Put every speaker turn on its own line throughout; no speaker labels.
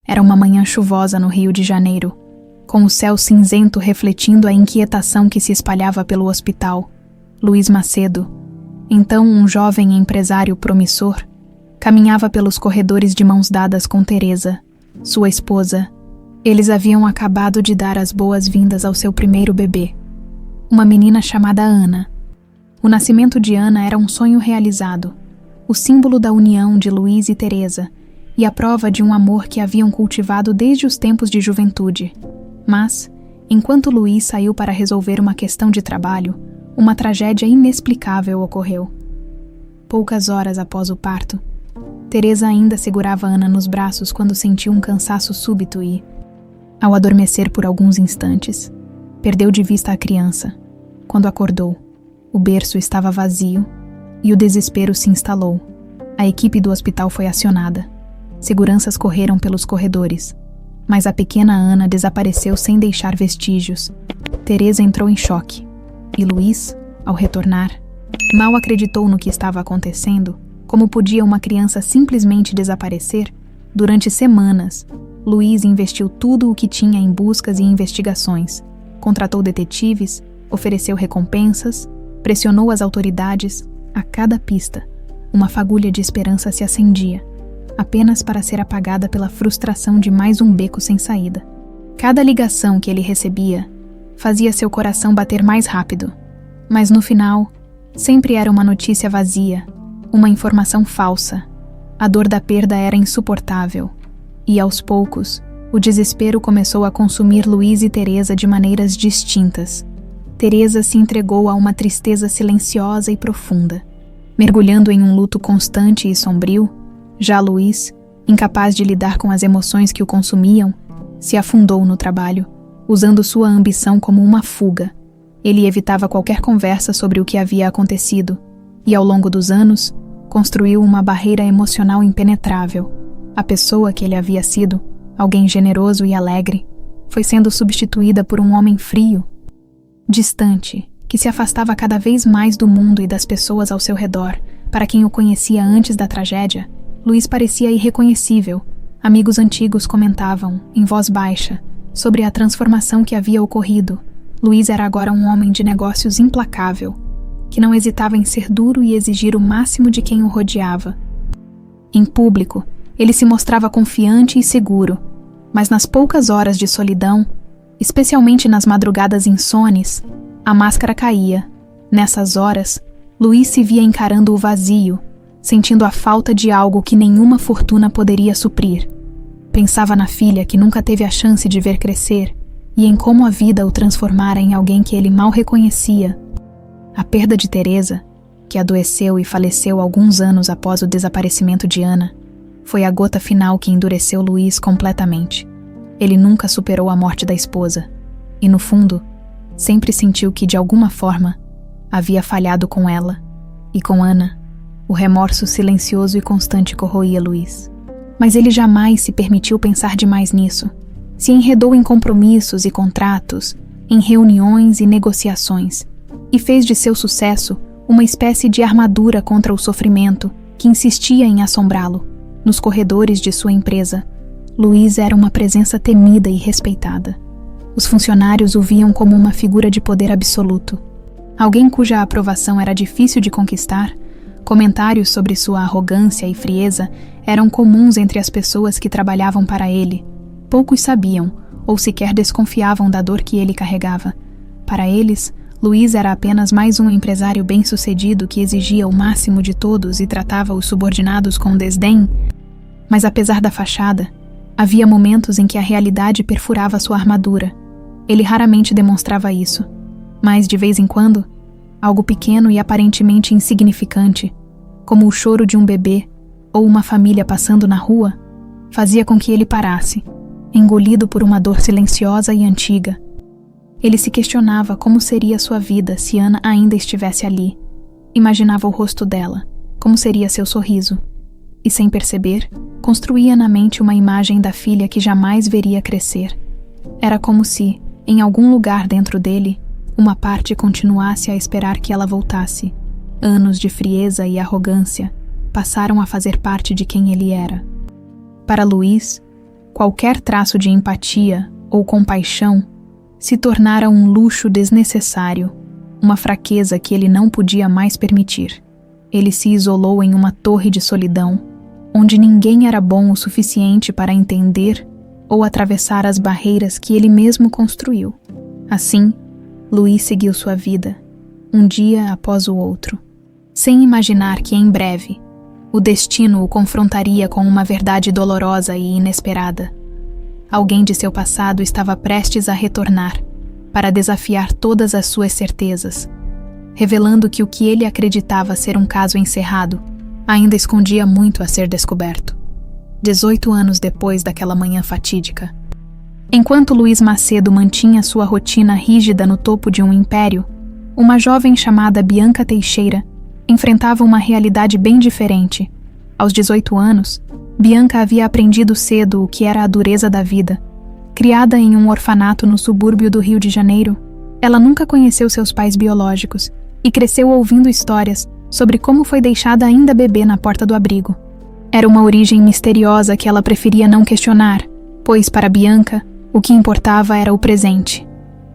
Era uma manhã chuvosa no Rio de Janeiro, com o céu cinzento refletindo a inquietação que se espalhava pelo hospital. Luiz Macedo, então um jovem empresário promissor, caminhava pelos corredores de mãos dadas com Teresa, sua esposa. Eles haviam acabado de dar as boas-vindas ao seu primeiro bebê, uma menina chamada Ana. O nascimento de Ana era um sonho realizado, o símbolo da união de Luiz e Teresa e a prova de um amor que haviam cultivado desde os tempos de juventude. Mas, enquanto Luiz saiu para resolver uma questão de trabalho, uma tragédia inexplicável ocorreu. Poucas horas após o parto, Teresa ainda segurava Ana nos braços quando sentiu um cansaço súbito e, ao adormecer por alguns instantes, perdeu de vista a criança. Quando acordou, o berço estava vazio e o desespero se instalou. A equipe do hospital foi acionada. Seguranças correram pelos corredores, mas a pequena Ana desapareceu sem deixar vestígios. Teresa entrou em choque, e Luiz, ao retornar, mal acreditou no que estava acontecendo. Como podia uma criança simplesmente desaparecer? Durante semanas, Luiz investiu tudo o que tinha em buscas e investigações. Contratou detetives, ofereceu recompensas, pressionou as autoridades. A cada pista, uma fagulha de esperança se acendia, apenas para ser apagada pela frustração de mais um beco sem saída. Cada ligação que ele recebia fazia seu coração bater mais rápido, mas no final, sempre era uma notícia vazia, uma informação falsa. A dor da perda era insuportável, e aos poucos, o desespero começou a consumir Luiz e Teresa de maneiras distintas. Teresa se entregou a uma tristeza silenciosa e profunda, mergulhando em um luto constante e sombrio. Já Luiz, incapaz de lidar com as emoções que o consumiam, se afundou no trabalho, usando sua ambição como uma fuga. Ele evitava qualquer conversa sobre o que havia acontecido, e ao longo dos anos, construiu uma barreira emocional impenetrável. A pessoa que ele havia sido, alguém generoso e alegre, foi sendo substituída por um homem frio, distante, que se afastava cada vez mais do mundo e das pessoas ao seu redor. Para quem o conhecia antes da tragédia, Luiz parecia irreconhecível. Amigos antigos comentavam, em voz baixa, sobre a transformação que havia ocorrido. Luiz era agora um homem de negócios implacável, que não hesitava em ser duro e exigir o máximo de quem o rodeava. Em público, ele se mostrava confiante e seguro, mas nas poucas horas de solidão, especialmente nas madrugadas insones, a máscara caía. Nessas horas, Luiz se via encarando o vazio, sentindo a falta de algo que nenhuma fortuna poderia suprir. Pensava na filha que nunca teve a chance de ver crescer e em como a vida o transformara em alguém que ele mal reconhecia. A perda de Teresa, que adoeceu e faleceu alguns anos após o desaparecimento de Ana, foi a gota final que endureceu Luiz completamente. Ele nunca superou a morte da esposa e, no fundo, sempre sentiu que, de alguma forma, havia falhado com ela. E com Ana, o remorso silencioso e constante corroía Luiz. Mas ele jamais se permitiu pensar demais nisso. Se enredou em compromissos e contratos, em reuniões e negociações, e fez de seu sucesso uma espécie de armadura contra o sofrimento que insistia em assombrá-lo. Nos corredores de sua empresa, Luiz era uma presença temida e respeitada. Os funcionários o viam como uma figura de poder absoluto. Alguém cuja aprovação era difícil de conquistar. Comentários sobre sua arrogância e frieza eram comuns entre as pessoas que trabalhavam para ele. Poucos sabiam, ou sequer desconfiavam da dor que ele carregava. Para eles, Luiz era apenas mais um empresário bem-sucedido que exigia o máximo de todos e tratava os subordinados com desdém. Mas apesar da fachada, havia momentos em que a realidade perfurava sua armadura. Ele raramente demonstrava isso, mas de vez em quando, algo pequeno e aparentemente insignificante, como o choro de um bebê ou uma família passando na rua, fazia com que ele parasse, engolido por uma dor silenciosa e antiga. Ele se questionava como seria sua vida se Ana ainda estivesse ali. Imaginava o rosto dela, como seria seu sorriso, e sem perceber, construía na mente uma imagem da filha que jamais veria crescer. Era como se, em algum lugar dentro dele, uma parte continuasse a esperar que ela voltasse. Anos de frieza e arrogância passaram a fazer parte de quem ele era. Para Luiz, qualquer traço de empatia ou compaixão se tornara um luxo desnecessário, uma fraqueza que ele não podia mais permitir. Ele se isolou em uma torre de solidão, onde ninguém era bom o suficiente para entender ou atravessar as barreiras que ele mesmo construiu. Assim, Louis seguiu sua vida, um dia após o outro, sem imaginar que em breve o destino o confrontaria com uma verdade dolorosa e inesperada. Alguém de seu passado estava prestes a retornar para desafiar todas as suas certezas, revelando que o que ele acreditava ser um caso encerrado ainda escondia muito a ser descoberto. 18 anos depois daquela manhã fatídica, enquanto Luís Macedo mantinha sua rotina rígida no topo de um império, uma jovem chamada Bianca Teixeira enfrentava uma realidade bem diferente. Aos 18 anos, Bianca havia aprendido cedo o que era a dureza da vida. Criada em um orfanato no subúrbio do Rio de Janeiro, ela nunca conheceu seus pais biológicos e cresceu ouvindo histórias sobre como foi deixada ainda bebê na porta do abrigo. Era uma origem misteriosa que ela preferia não questionar, pois para Bianca, o que importava era o presente.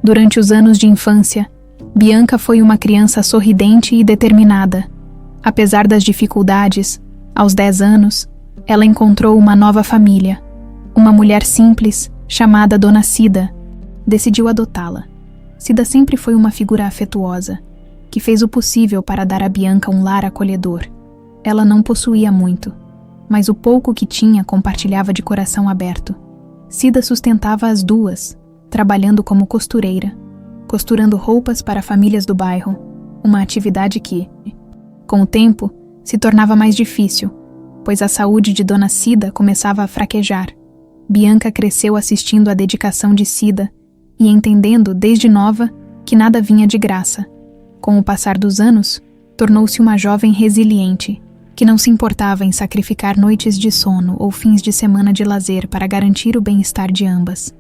Durante os anos de infância, Bianca foi uma criança sorridente e determinada. Apesar das dificuldades, aos 10 anos, ela encontrou uma nova família. Uma mulher simples, chamada Dona Cida, decidiu adotá-la. Cida sempre foi uma figura afetuosa, que fez o possível para dar a Bianca um lar acolhedor. Ela não possuía muito, mas o pouco que tinha compartilhava de coração aberto. Cida sustentava as duas, trabalhando como costureira, costurando roupas para famílias do bairro, uma atividade que, com o tempo, se tornava mais difícil, pois a saúde de Dona Cida começava a fraquejar. Bianca cresceu assistindo à dedicação de Cida e entendendo, desde nova, que nada vinha de graça. Com o passar dos anos, tornou-se uma jovem resiliente, que não se importava em sacrificar noites de sono ou fins de semana de lazer para garantir o bem-estar de ambas.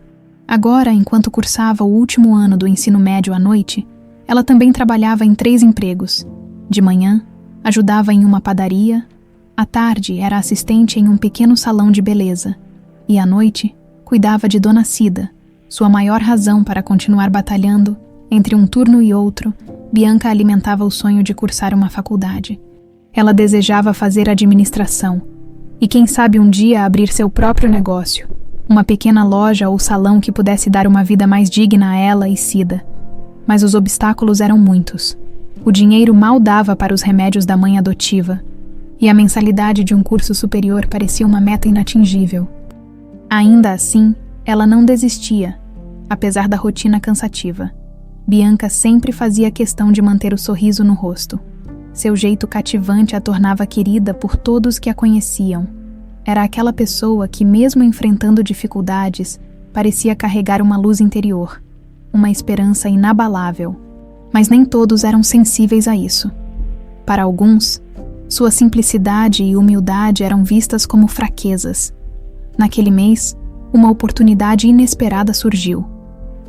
Agora, enquanto cursava o último ano do ensino médio à noite, ela também trabalhava em 3 empregos. De manhã, ajudava em uma padaria, à tarde era assistente em um pequeno salão de beleza, e à noite, cuidava de Dona Cida. Sua maior razão para continuar batalhando, entre um turno e outro, Bianca alimentava o sonho de cursar uma faculdade. Ela desejava fazer administração, e quem sabe um dia abrir seu próprio negócio, uma pequena loja ou salão que pudesse dar uma vida mais digna a ela e Cida. Mas os obstáculos eram muitos. O dinheiro mal dava para os remédios da mãe adotiva, e a mensalidade de um curso superior parecia uma meta inatingível. Ainda assim, ela não desistia, apesar da rotina cansativa. Bianca sempre fazia questão de manter o sorriso no rosto. Seu jeito cativante a tornava querida por todos que a conheciam. Era aquela pessoa que, mesmo enfrentando dificuldades, parecia carregar uma luz interior, uma esperança inabalável. Mas nem todos eram sensíveis a isso. Para alguns, sua simplicidade e humildade eram vistas como fraquezas. Naquele mês, uma oportunidade inesperada surgiu.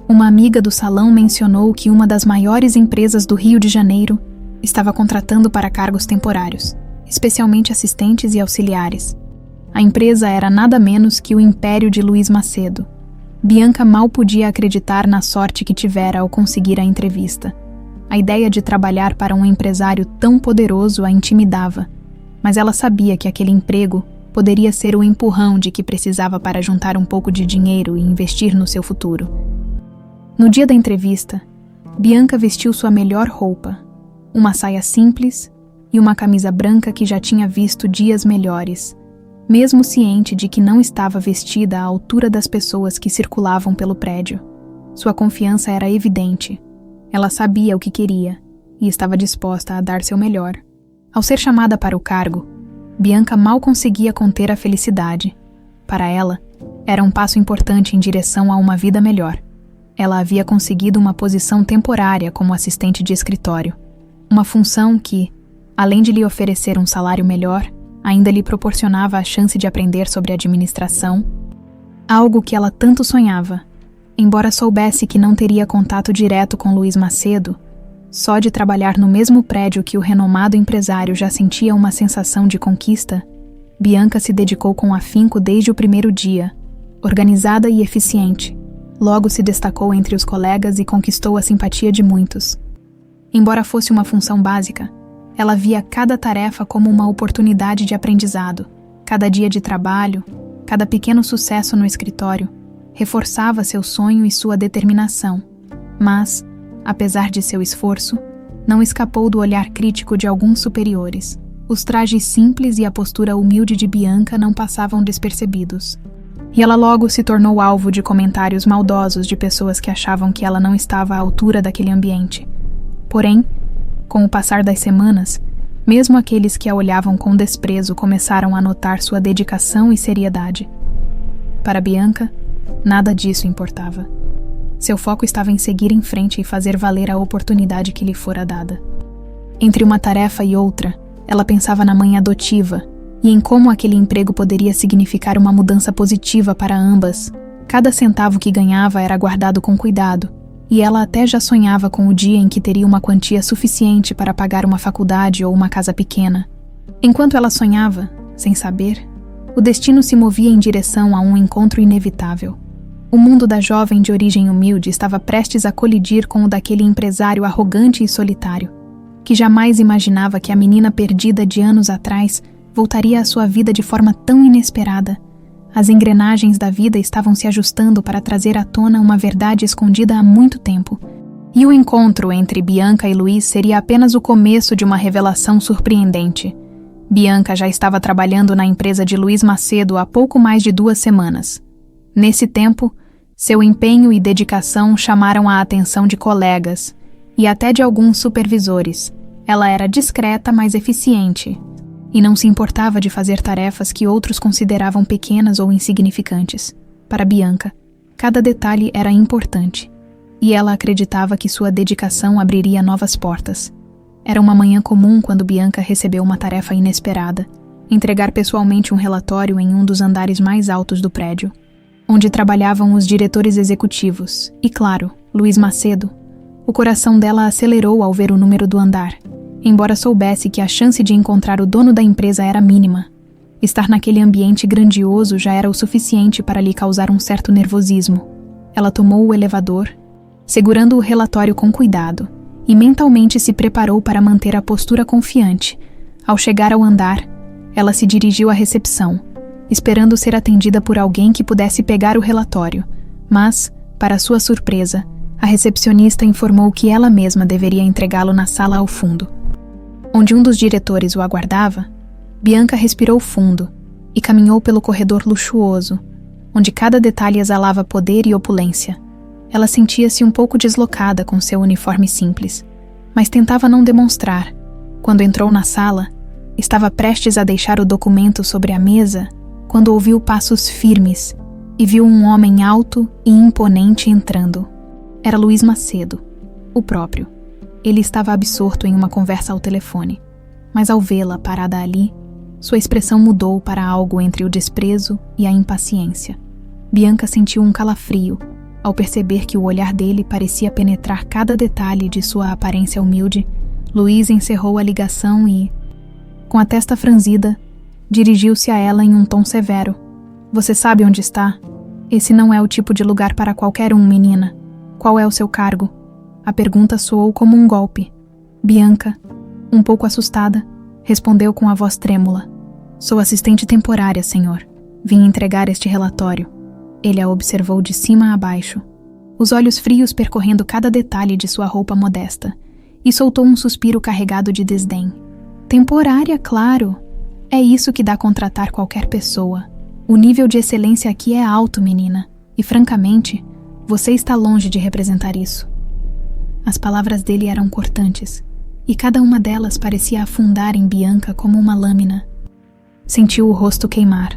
Uma amiga do salão mencionou que uma das maiores empresas do Rio de Janeiro estava contratando para cargos temporários, especialmente assistentes e auxiliares. A empresa era nada menos que o Império de Luís Macedo. Bianca mal podia acreditar na sorte que tivera ao conseguir a entrevista. A ideia de trabalhar para um empresário tão poderoso a intimidava, mas ela sabia que aquele emprego poderia ser o empurrão de que precisava para juntar um pouco de dinheiro e investir no seu futuro. No dia da entrevista, Bianca vestiu sua melhor roupa, uma saia simples e uma camisa branca que já tinha visto dias melhores, mesmo ciente de que não estava vestida à altura das pessoas que circulavam pelo prédio. Sua confiança era evidente. Ela sabia o que queria e estava disposta a dar seu melhor. Ao ser chamada para o cargo, Bianca mal conseguia conter a felicidade. Para ela, era um passo importante em direção a uma vida melhor. Ela havia conseguido uma posição temporária como assistente de escritório, uma função que, além de lhe oferecer um salário melhor, ainda lhe proporcionava a chance de aprender sobre administração, algo que ela tanto sonhava. Embora soubesse que não teria contato direto com Luís Macedo, só de trabalhar no mesmo prédio que o renomado empresário já sentia uma sensação de conquista, Bianca se dedicou com afinco desde o primeiro dia, Organizada e eficiente, logo se destacou entre os colegas e conquistou a simpatia de muitos. Embora fosse uma função básica, ela via cada tarefa como uma oportunidade de aprendizado. Cada dia de trabalho, cada pequeno sucesso no escritório, reforçava seu sonho e sua determinação. Mas, apesar de seu esforço, não escapou do olhar crítico de alguns superiores. Os trajes simples e a postura humilde de Bianca não passavam despercebidos. E ela logo se tornou alvo de comentários maldosos de pessoas que achavam que ela não estava à altura daquele ambiente. Porém, com o passar das semanas, mesmo aqueles que a olhavam com desprezo começaram a notar sua dedicação e seriedade. Para Bianca, nada disso importava. Seu foco estava em seguir em frente e fazer valer a oportunidade que lhe fora dada. Entre uma tarefa e outra, ela pensava na mãe adotiva e em como aquele emprego poderia significar uma mudança positiva para ambas. Cada centavo que ganhava era guardado com cuidado, e ela até já sonhava com o dia em que teria uma quantia suficiente para pagar uma faculdade ou uma casa pequena. Enquanto ela sonhava, sem saber, o destino se movia em direção a um encontro inevitável. O mundo da jovem de origem humilde estava prestes a colidir com o daquele empresário arrogante e solitário, que jamais imaginava que a menina perdida de anos atrás voltaria à sua vida de forma tão inesperada. As engrenagens da vida estavam se ajustando para trazer à tona uma verdade escondida há muito tempo. E o encontro entre Bianca e Luiz seria apenas o começo de uma revelação surpreendente. Bianca já estava trabalhando na empresa de Luiz Macedo há pouco mais de 2 semanas. Nesse tempo, seu empenho e dedicação chamaram a atenção de colegas e até de alguns supervisores. Ela era discreta, mas eficiente, e não se importava de fazer tarefas que outros consideravam pequenas ou insignificantes. Para Bianca, cada detalhe era importante, e ela acreditava que sua dedicação abriria novas portas. Era uma manhã comum quando Bianca recebeu uma tarefa inesperada: entregar pessoalmente um relatório em um dos andares mais altos do prédio, onde trabalhavam os diretores executivos e, claro, Luiz Macedo. O coração dela acelerou ao ver o número do andar, embora soubesse que a chance de encontrar o dono da empresa era mínima. Estar naquele ambiente grandioso já era o suficiente para lhe causar um certo nervosismo. Ela tomou o elevador, segurando o relatório com cuidado, e mentalmente se preparou para manter a postura confiante. Ao chegar ao andar, ela se dirigiu à recepção, esperando ser atendida por alguém que pudesse pegar o relatório, mas, para sua surpresa, a recepcionista informou que ela mesma deveria entregá-lo na sala ao fundo. Onde um dos diretores o aguardava, Bianca respirou fundo e caminhou pelo corredor luxuoso, onde cada detalhe exalava poder e opulência. Ela sentia-se um pouco deslocada com seu uniforme simples, mas tentava não demonstrar. Quando entrou na sala, estava prestes a deixar o documento sobre a mesa quando ouviu passos firmes e viu um homem alto e imponente entrando. Era Luiz Macedo, o próprio. Ele estava absorto em uma conversa ao telefone, mas ao vê-la parada ali, sua expressão mudou para algo entre o desprezo e a impaciência. Bianca sentiu um calafrio ao perceber que o olhar dele parecia penetrar cada detalhe de sua aparência humilde. Luiz encerrou a ligação e, com a testa franzida, dirigiu-se a ela em um tom severo. "Você sabe onde está? Esse não é o tipo de lugar para qualquer um, menina. Qual é o seu cargo?" A pergunta soou como um golpe. Bianca, um pouco assustada, respondeu com a voz trêmula: "Sou assistente temporária, senhor. Vim entregar este relatório." Ele a observou de cima a baixo, os olhos frios percorrendo cada detalhe de sua roupa modesta, e soltou um suspiro carregado de desdém. "Temporária, claro. É isso que dá a contratar qualquer pessoa. O nível de excelência aqui é alto, menina, e francamente, você está longe de representar isso." As palavras dele eram cortantes, e cada uma delas parecia afundar em Bianca como uma lâmina. Sentiu o rosto queimar,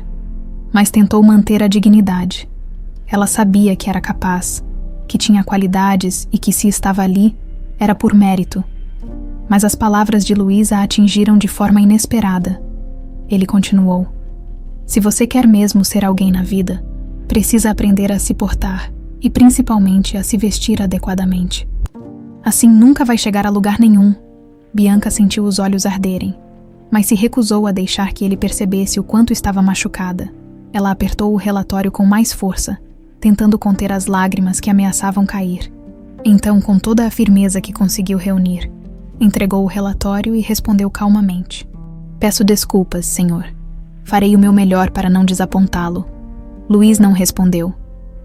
mas tentou manter a dignidade. Ela sabia que era capaz, que tinha qualidades e que, se estava ali, era por mérito. Mas as palavras de Luiz a atingiram de forma inesperada. Ele continuou: "Se você quer mesmo ser alguém na vida, precisa aprender a se portar e principalmente a se vestir adequadamente. Assim nunca vai chegar a lugar nenhum." Bianca sentiu os olhos arderem, mas se recusou a deixar que ele percebesse o quanto estava machucada. Ela apertou o relatório com mais força, tentando conter as lágrimas que ameaçavam cair. Então, com toda a firmeza que conseguiu reunir, entregou o relatório e respondeu calmamente: "Peço desculpas, senhor. Farei o meu melhor para não desapontá-lo." Luiz não respondeu.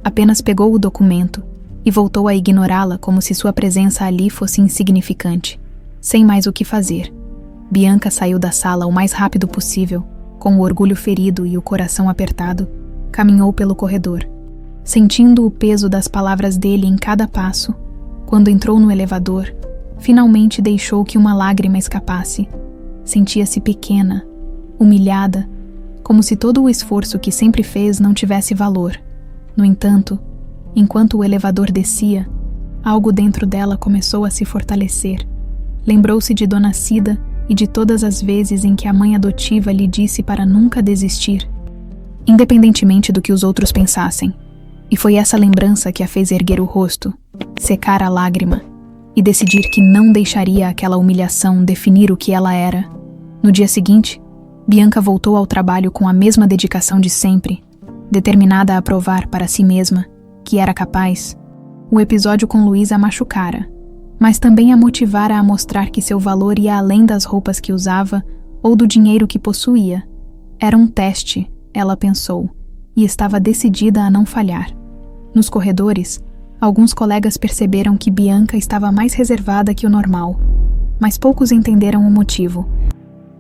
Apenas pegou o documento e voltou a ignorá-la como se sua presença ali fosse insignificante. Sem mais o que fazer, Bianca saiu da sala o mais rápido possível, com o orgulho ferido e o coração apertado, caminhou pelo corredor. Sentindo o peso das palavras dele em cada passo, quando entrou no elevador, finalmente deixou que uma lágrima escapasse. Sentia-se pequena, humilhada, como se todo o esforço que sempre fez não tivesse valor. No entanto, enquanto o elevador descia, algo dentro dela começou a se fortalecer. Lembrou-se de Dona Cida e de todas as vezes em que a mãe adotiva lhe disse para nunca desistir, independentemente do que os outros pensassem. E foi essa lembrança que a fez erguer o rosto, secar a lágrima e decidir que não deixaria aquela humilhação definir o que ela era. No dia seguinte, Bianca voltou ao trabalho com a mesma dedicação de sempre, determinada a provar para si mesma que era capaz. O episódio com Luiz a machucara, mas também a motivara a mostrar que seu valor ia além das roupas que usava ou do dinheiro que possuía. Era um teste, ela pensou, e estava decidida a não falhar. Nos corredores, alguns colegas perceberam que Bianca estava mais reservada que o normal, mas poucos entenderam o motivo.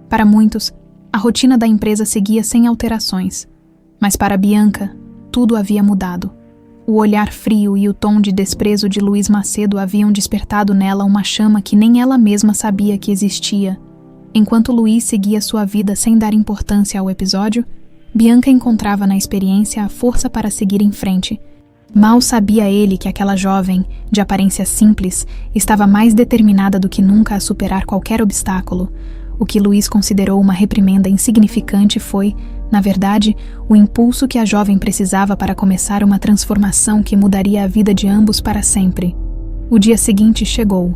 Para muitos, a rotina da empresa seguia sem alterações, mas para Bianca, tudo havia mudado. O olhar frio e o tom de desprezo de Luiz Macedo haviam despertado nela uma chama que nem ela mesma sabia que existia. Enquanto Luiz seguia sua vida sem dar importância ao episódio, Bianca encontrava na experiência a força para seguir em frente. Mal sabia ele que aquela jovem, de aparência simples, estava mais determinada do que nunca a superar qualquer obstáculo. O que Luiz considerou uma reprimenda insignificante foi, na verdade, o impulso que a jovem precisava para começar uma transformação que mudaria a vida de ambos para sempre. O dia seguinte chegou.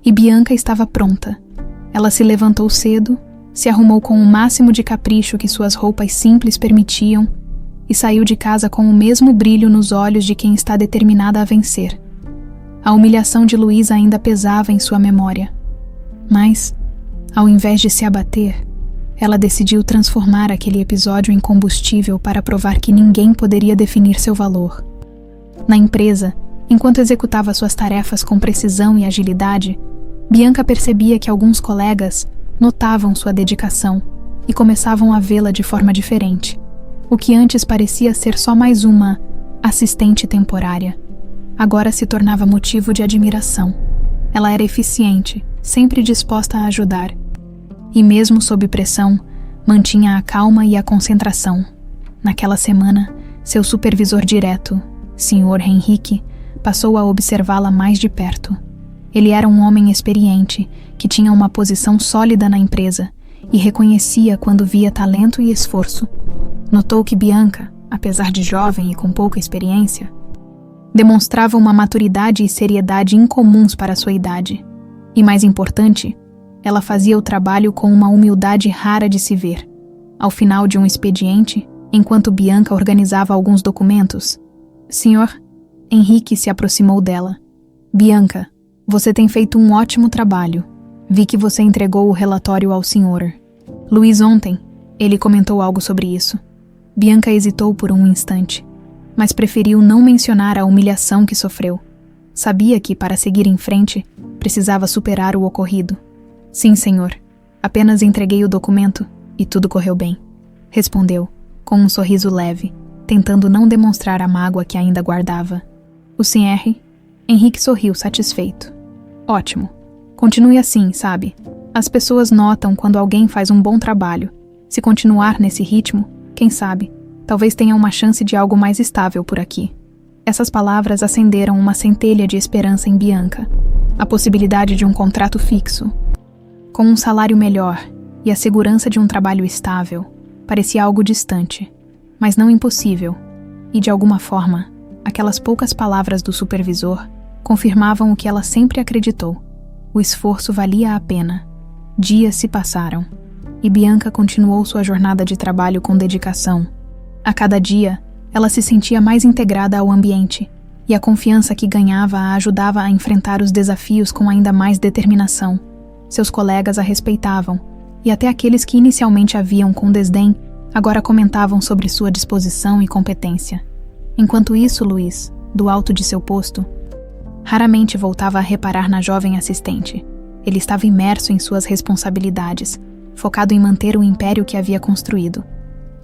E Bianca estava pronta. Ela se levantou cedo, se arrumou com o máximo de capricho que suas roupas simples permitiam e saiu de casa com o mesmo brilho nos olhos de quem está determinada a vencer. A humilhação de Luiz ainda pesava em sua memória. Mas, ao invés de se abater, ela decidiu transformar aquele episódio em combustível para provar que ninguém poderia definir seu valor. Na empresa, enquanto executava suas tarefas com precisão e agilidade, Bianca percebia que alguns colegas notavam sua dedicação e começavam a vê-la de forma diferente. O que antes parecia ser só mais uma assistente temporária, agora se tornava motivo de admiração. Ela era eficiente, sempre disposta a ajudar. E mesmo sob pressão, mantinha a calma e a concentração. Naquela semana, seu supervisor direto, Sr. Henrique, passou a observá-la mais de perto. Ele era um homem experiente, que tinha uma posição sólida na empresa e reconhecia quando via talento e esforço. Notou que Bianca, apesar de jovem e com pouca experiência, demonstrava uma maturidade e seriedade incomuns para sua idade. E mais importante, ela fazia o trabalho com uma humildade rara de se ver. Ao final de um expediente, enquanto Bianca organizava alguns documentos, Sr. Henrique se aproximou dela. "Bianca, você tem feito um ótimo trabalho. Vi que você entregou o relatório ao senhor Luiz ontem." Ele comentou algo sobre isso. Bianca hesitou por um instante, mas preferiu não mencionar a humilhação que sofreu. Sabia que, para seguir em frente, precisava superar o ocorrido. "Sim, senhor. Apenas entreguei o documento e tudo correu bem", respondeu, com um sorriso leve, tentando não demonstrar a mágoa que ainda guardava. O Sr. Henrique sorriu satisfeito. "Ótimo. Continue assim, sabe? As pessoas notam quando alguém faz um bom trabalho. Se continuar nesse ritmo, quem sabe, talvez tenha uma chance de algo mais estável por aqui." Essas palavras acenderam uma centelha de esperança em Bianca. A possibilidade de um contrato fixo, com um salário melhor e a segurança de um trabalho estável, parecia algo distante, mas não impossível. E de alguma forma, aquelas poucas palavras do supervisor confirmavam o que ela sempre acreditou. O esforço valia a pena. Dias se passaram, e Bianca continuou sua jornada de trabalho com dedicação. A cada dia, ela se sentia mais integrada ao ambiente, e a confiança que ganhava a ajudava a enfrentar os desafios com ainda mais determinação. Seus colegas a respeitavam, e até aqueles que inicialmente a viam com desdém, agora comentavam sobre sua disposição e competência. Enquanto isso, Luiz, do alto de seu posto, raramente voltava a reparar na jovem assistente. Ele estava imerso em suas responsabilidades, focado em manter o império que havia construído.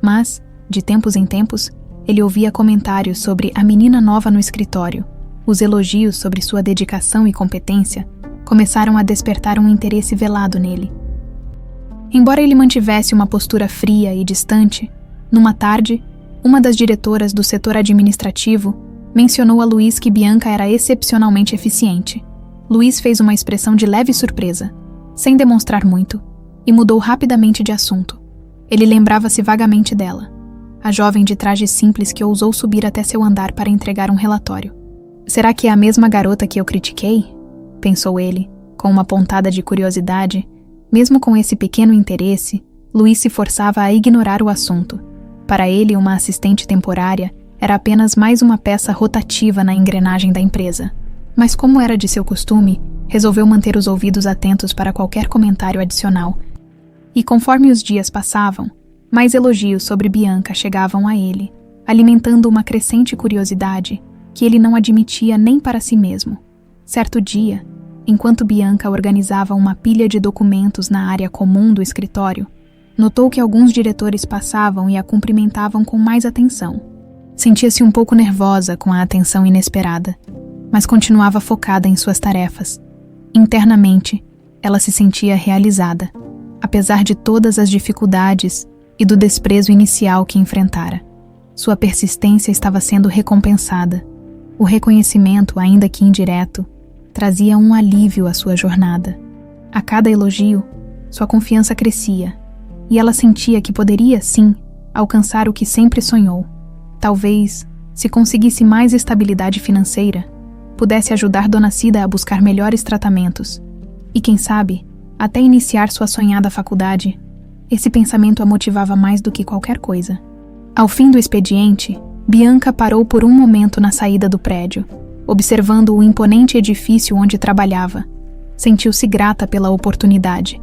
Mas, de tempos em tempos, ele ouvia comentários sobre a menina nova no escritório. Os elogios sobre sua dedicação e competência começaram a despertar um interesse velado nele. Embora ele mantivesse uma postura fria e distante, numa tarde, uma das diretoras do setor administrativo mencionou a Luiz que Bianca era excepcionalmente eficiente. Luiz fez uma expressão de leve surpresa, sem demonstrar muito, e mudou rapidamente de assunto. Ele lembrava-se vagamente dela, a jovem de traje simples que ousou subir até seu andar para entregar um relatório. Será que é a mesma garota que eu critiquei? Pensou ele, com uma pontada de curiosidade. Mesmo com esse pequeno interesse, Luiz se forçava a ignorar o assunto. Para ele, uma assistente temporária era apenas mais uma peça rotativa na engrenagem da empresa. Mas como era de seu costume, resolveu manter os ouvidos atentos para qualquer comentário adicional. E conforme os dias passavam, mais elogios sobre Bianca chegavam a ele, alimentando uma crescente curiosidade que ele não admitia nem para si mesmo. Certo dia, enquanto Bianca organizava uma pilha de documentos na área comum do escritório, notou que alguns diretores passavam e a cumprimentavam com mais atenção. Sentia-se um pouco nervosa com a atenção inesperada, mas continuava focada em suas tarefas. Internamente, ela se sentia realizada, apesar de todas as dificuldades e do desprezo inicial que enfrentara. Sua persistência estava sendo recompensada. O reconhecimento, ainda que indireto, trazia um alívio à sua jornada. A cada elogio, sua confiança crescia, e ela sentia que poderia, sim, alcançar o que sempre sonhou. Talvez, se conseguisse mais estabilidade financeira, pudesse ajudar Dona Cida a buscar melhores tratamentos. E quem sabe, até iniciar sua sonhada faculdade. Esse pensamento a motivava mais do que qualquer coisa. Ao fim do expediente, Bianca parou por um momento na saída do prédio, observando o imponente edifício onde trabalhava. Sentiu-se grata pela oportunidade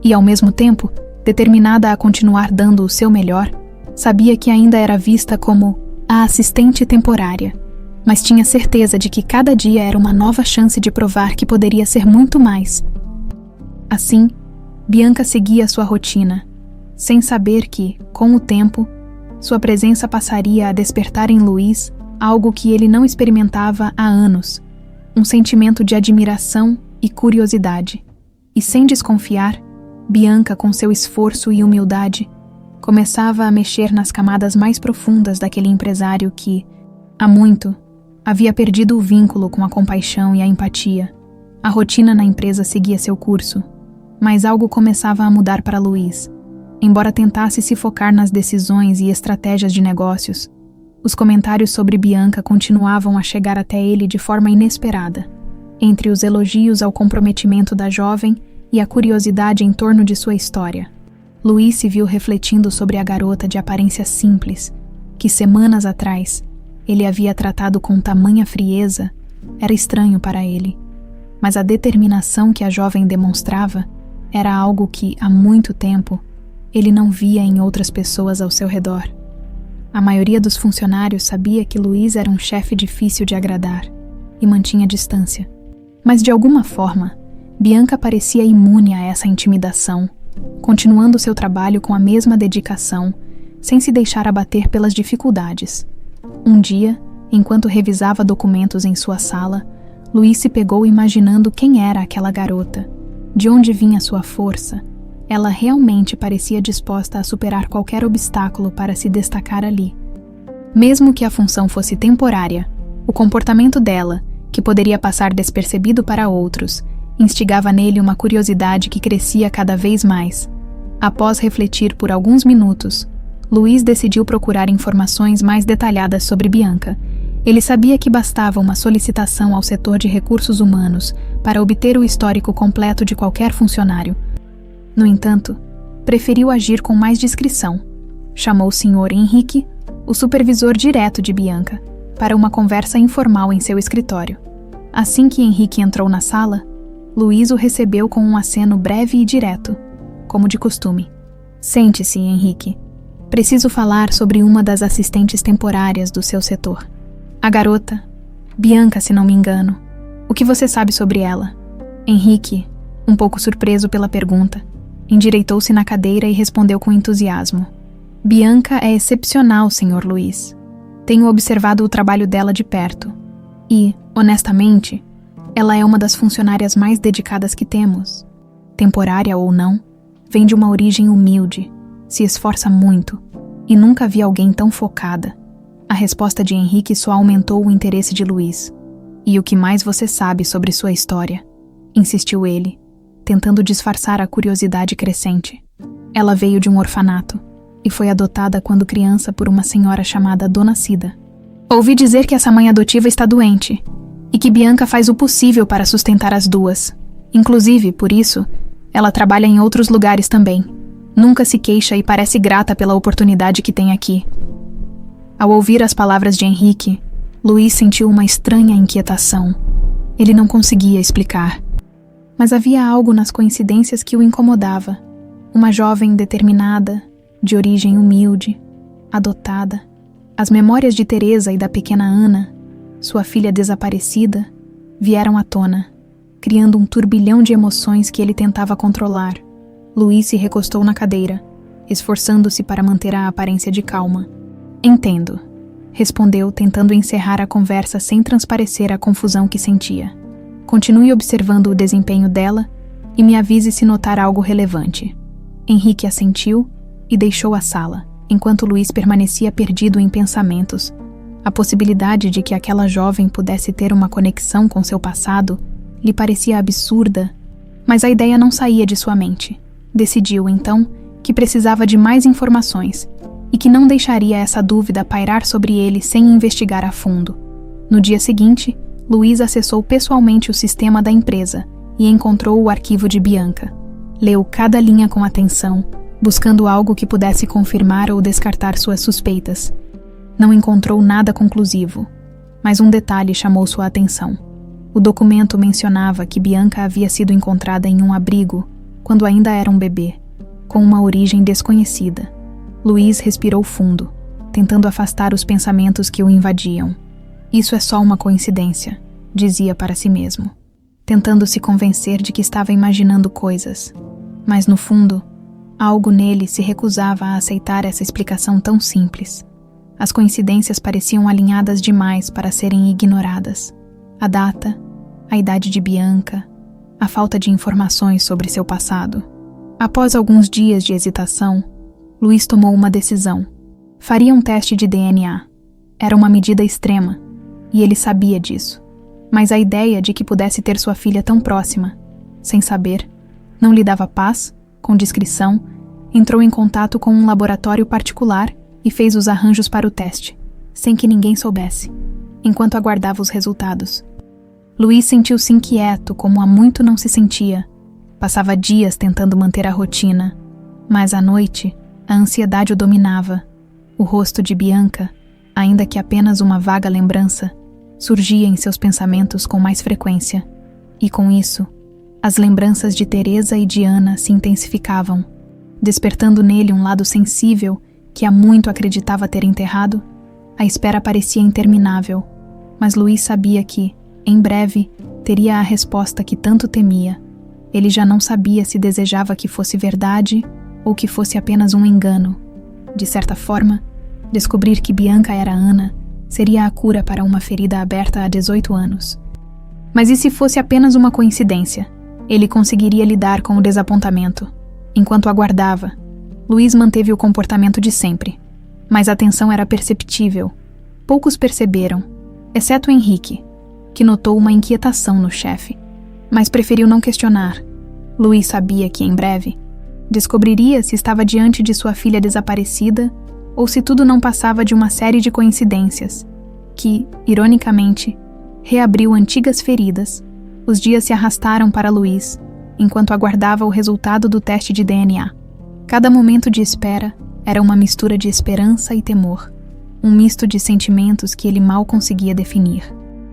e, ao mesmo tempo, determinada a continuar dando o seu melhor, sabia que ainda era vista como a assistente temporária, mas tinha certeza de que cada dia era uma nova chance de provar que poderia ser muito mais. Assim, Bianca seguia sua rotina, sem saber que, com o tempo, sua presença passaria a despertar em Luiz algo que ele não experimentava há anos, um sentimento de admiração e curiosidade. E sem desconfiar, Bianca, com seu esforço e humildade, começava a mexer nas camadas mais profundas daquele empresário que, há muito, havia perdido o vínculo com a compaixão e a empatia. A rotina na empresa seguia seu curso, mas algo começava a mudar para Luiz. Embora tentasse se focar nas decisões e estratégias de negócios, os comentários sobre Bianca continuavam a chegar até ele de forma inesperada. Entre os elogios ao comprometimento da jovem e a curiosidade em torno de sua história, Luiz se viu refletindo sobre a garota de aparência simples, que semanas atrás ele havia tratado com tamanha frieza. Era estranho para ele, mas a determinação que a jovem demonstrava era algo que, há muito tempo, ele não via em outras pessoas ao seu redor. A maioria dos funcionários sabia que Luiz era um chefe difícil de agradar e mantinha distância. Mas, de alguma forma, Bianca parecia imune a essa intimidação, continuando seu trabalho com a mesma dedicação, sem se deixar abater pelas dificuldades. Um dia, enquanto revisava documentos em sua sala, Luiz se pegou imaginando quem era aquela garota, de onde vinha sua força. Ela realmente parecia disposta a superar qualquer obstáculo para se destacar ali. Mesmo que a função fosse temporária, o comportamento dela, que poderia passar despercebido para outros, instigava nele uma curiosidade que crescia cada vez mais. Após refletir por alguns minutos, Luiz decidiu procurar informações mais detalhadas sobre Bianca. Ele sabia que bastava uma solicitação ao setor de recursos humanos para obter o histórico completo de qualquer funcionário. No entanto, preferiu agir com mais discrição. Chamou o Sr. Henrique, o supervisor direto de Bianca, para uma conversa informal em seu escritório. Assim que Henrique entrou na sala, Luiz o recebeu com um aceno breve e direto, como de costume. Sente-se, Henrique. Preciso falar sobre uma das assistentes temporárias do seu setor. A garota, Bianca, se não me engano. O que você sabe sobre ela? Henrique, um pouco surpreso pela pergunta, endireitou-se na cadeira e respondeu com entusiasmo. Bianca é excepcional, Sr. Luiz. Tenho observado o trabalho dela de perto. E, honestamente, ela é uma das funcionárias mais dedicadas que temos. Temporária ou não, vem de uma origem humilde, se esforça muito, e nunca vi alguém tão focada. A resposta de Henrique só aumentou o interesse de Luiz. E o que mais você sabe sobre sua história? Insistiu ele, tentando disfarçar a curiosidade crescente. Ela veio de um orfanato e foi adotada quando criança por uma senhora chamada Dona Cida. Ouvi dizer que essa mãe adotiva está doente e que Bianca faz o possível para sustentar as duas. Inclusive, por isso, ela trabalha em outros lugares também. Nunca se queixa e parece grata pela oportunidade que tem aqui. Ao ouvir as palavras de Henrique, Luiz sentiu uma estranha inquietação. Ele não conseguia explicar. Mas havia algo nas coincidências que o incomodava. Uma jovem determinada, de origem humilde, adotada. As memórias de Teresa e da pequena Ana, sua filha desaparecida, vieram à tona, criando um turbilhão de emoções que ele tentava controlar. Luiz se recostou na cadeira, esforçando-se para manter a aparência de calma. Entendo, respondeu, tentando encerrar a conversa sem transparecer a confusão que sentia. Continue observando o desempenho dela e me avise se notar algo relevante. Henrique assentiu e deixou a sala, enquanto Luiz permanecia perdido em pensamentos. A possibilidade de que aquela jovem pudesse ter uma conexão com seu passado lhe parecia absurda, mas a ideia não saía de sua mente. Decidiu, então, que precisava de mais informações e que não deixaria essa dúvida pairar sobre ele sem investigar a fundo. No dia seguinte, Luiz acessou pessoalmente o sistema da empresa e encontrou o arquivo de Bianca. Leu cada linha com atenção, buscando algo que pudesse confirmar ou descartar suas suspeitas. Não encontrou nada conclusivo, mas um detalhe chamou sua atenção. O documento mencionava que Bianca havia sido encontrada em um abrigo quando ainda era um bebê, com uma origem desconhecida. Luiz respirou fundo, tentando afastar os pensamentos que o invadiam. Isso é só uma coincidência, dizia para si mesmo, tentando se convencer de que estava imaginando coisas. Mas no fundo, algo nele se recusava a aceitar essa explicação tão simples. As coincidências pareciam alinhadas demais para serem ignoradas. A data, a idade de Bianca, a falta de informações sobre seu passado. Após alguns dias de hesitação, Luiz tomou uma decisão. Faria um teste de DNA. Era uma medida extrema, e ele sabia disso. Mas a ideia de que pudesse ter sua filha tão próxima, sem saber, não lhe dava paz. Com discrição, entrou em contato com um laboratório particular e fez os arranjos para o teste, sem que ninguém soubesse, enquanto aguardava os resultados. Luiz sentiu-se inquieto como há muito não se sentia. Passava dias tentando manter a rotina, mas à noite, a ansiedade o dominava. O rosto de Bianca, ainda que apenas uma vaga lembrança, surgia em seus pensamentos com mais frequência. E com isso, as lembranças de Teresa e de Ana se intensificavam, despertando nele um lado sensível que há muito acreditava ter enterrado. A espera parecia interminável, mas Luiz sabia que, em breve, teria a resposta que tanto temia. Ele já não sabia se desejava que fosse verdade ou que fosse apenas um engano. De certa forma, descobrir que Bianca era Ana seria a cura para uma ferida aberta há 18 anos. Mas e se fosse apenas uma coincidência? Ele conseguiria lidar com o desapontamento. Enquanto aguardava, Luiz manteve o comportamento de sempre, mas a tensão era perceptível. Poucos perceberam, exceto Henrique, que notou uma inquietação no chefe, mas preferiu não questionar. Luiz sabia que, em breve, descobriria se estava diante de sua filha desaparecida ou se tudo não passava de uma série de coincidências, que, ironicamente, reabriu antigas feridas. Os dias se arrastaram para Luiz, enquanto aguardava o resultado do teste de DNA. Cada momento de espera era uma mistura de esperança e temor. um misto de sentimentos que ele mal conseguia definir.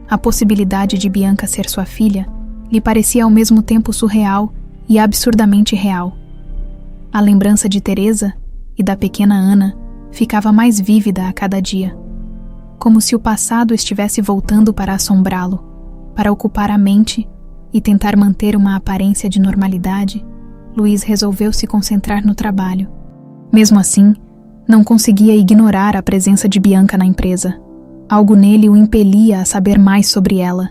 A possibilidade de Bianca ser sua filha lhe parecia ao mesmo tempo surreal e absurdamente real. A lembrança de Teresa e da pequena Ana ficava mais vívida a cada dia, como se o passado estivesse voltando para assombrá-lo, para ocupar a mente e tentar manter uma aparência de normalidade. Luiz resolveu se concentrar no trabalho. Mesmo assim, não conseguia ignorar a presença de Bianca na empresa. Algo nele o impelia a saber mais sobre ela.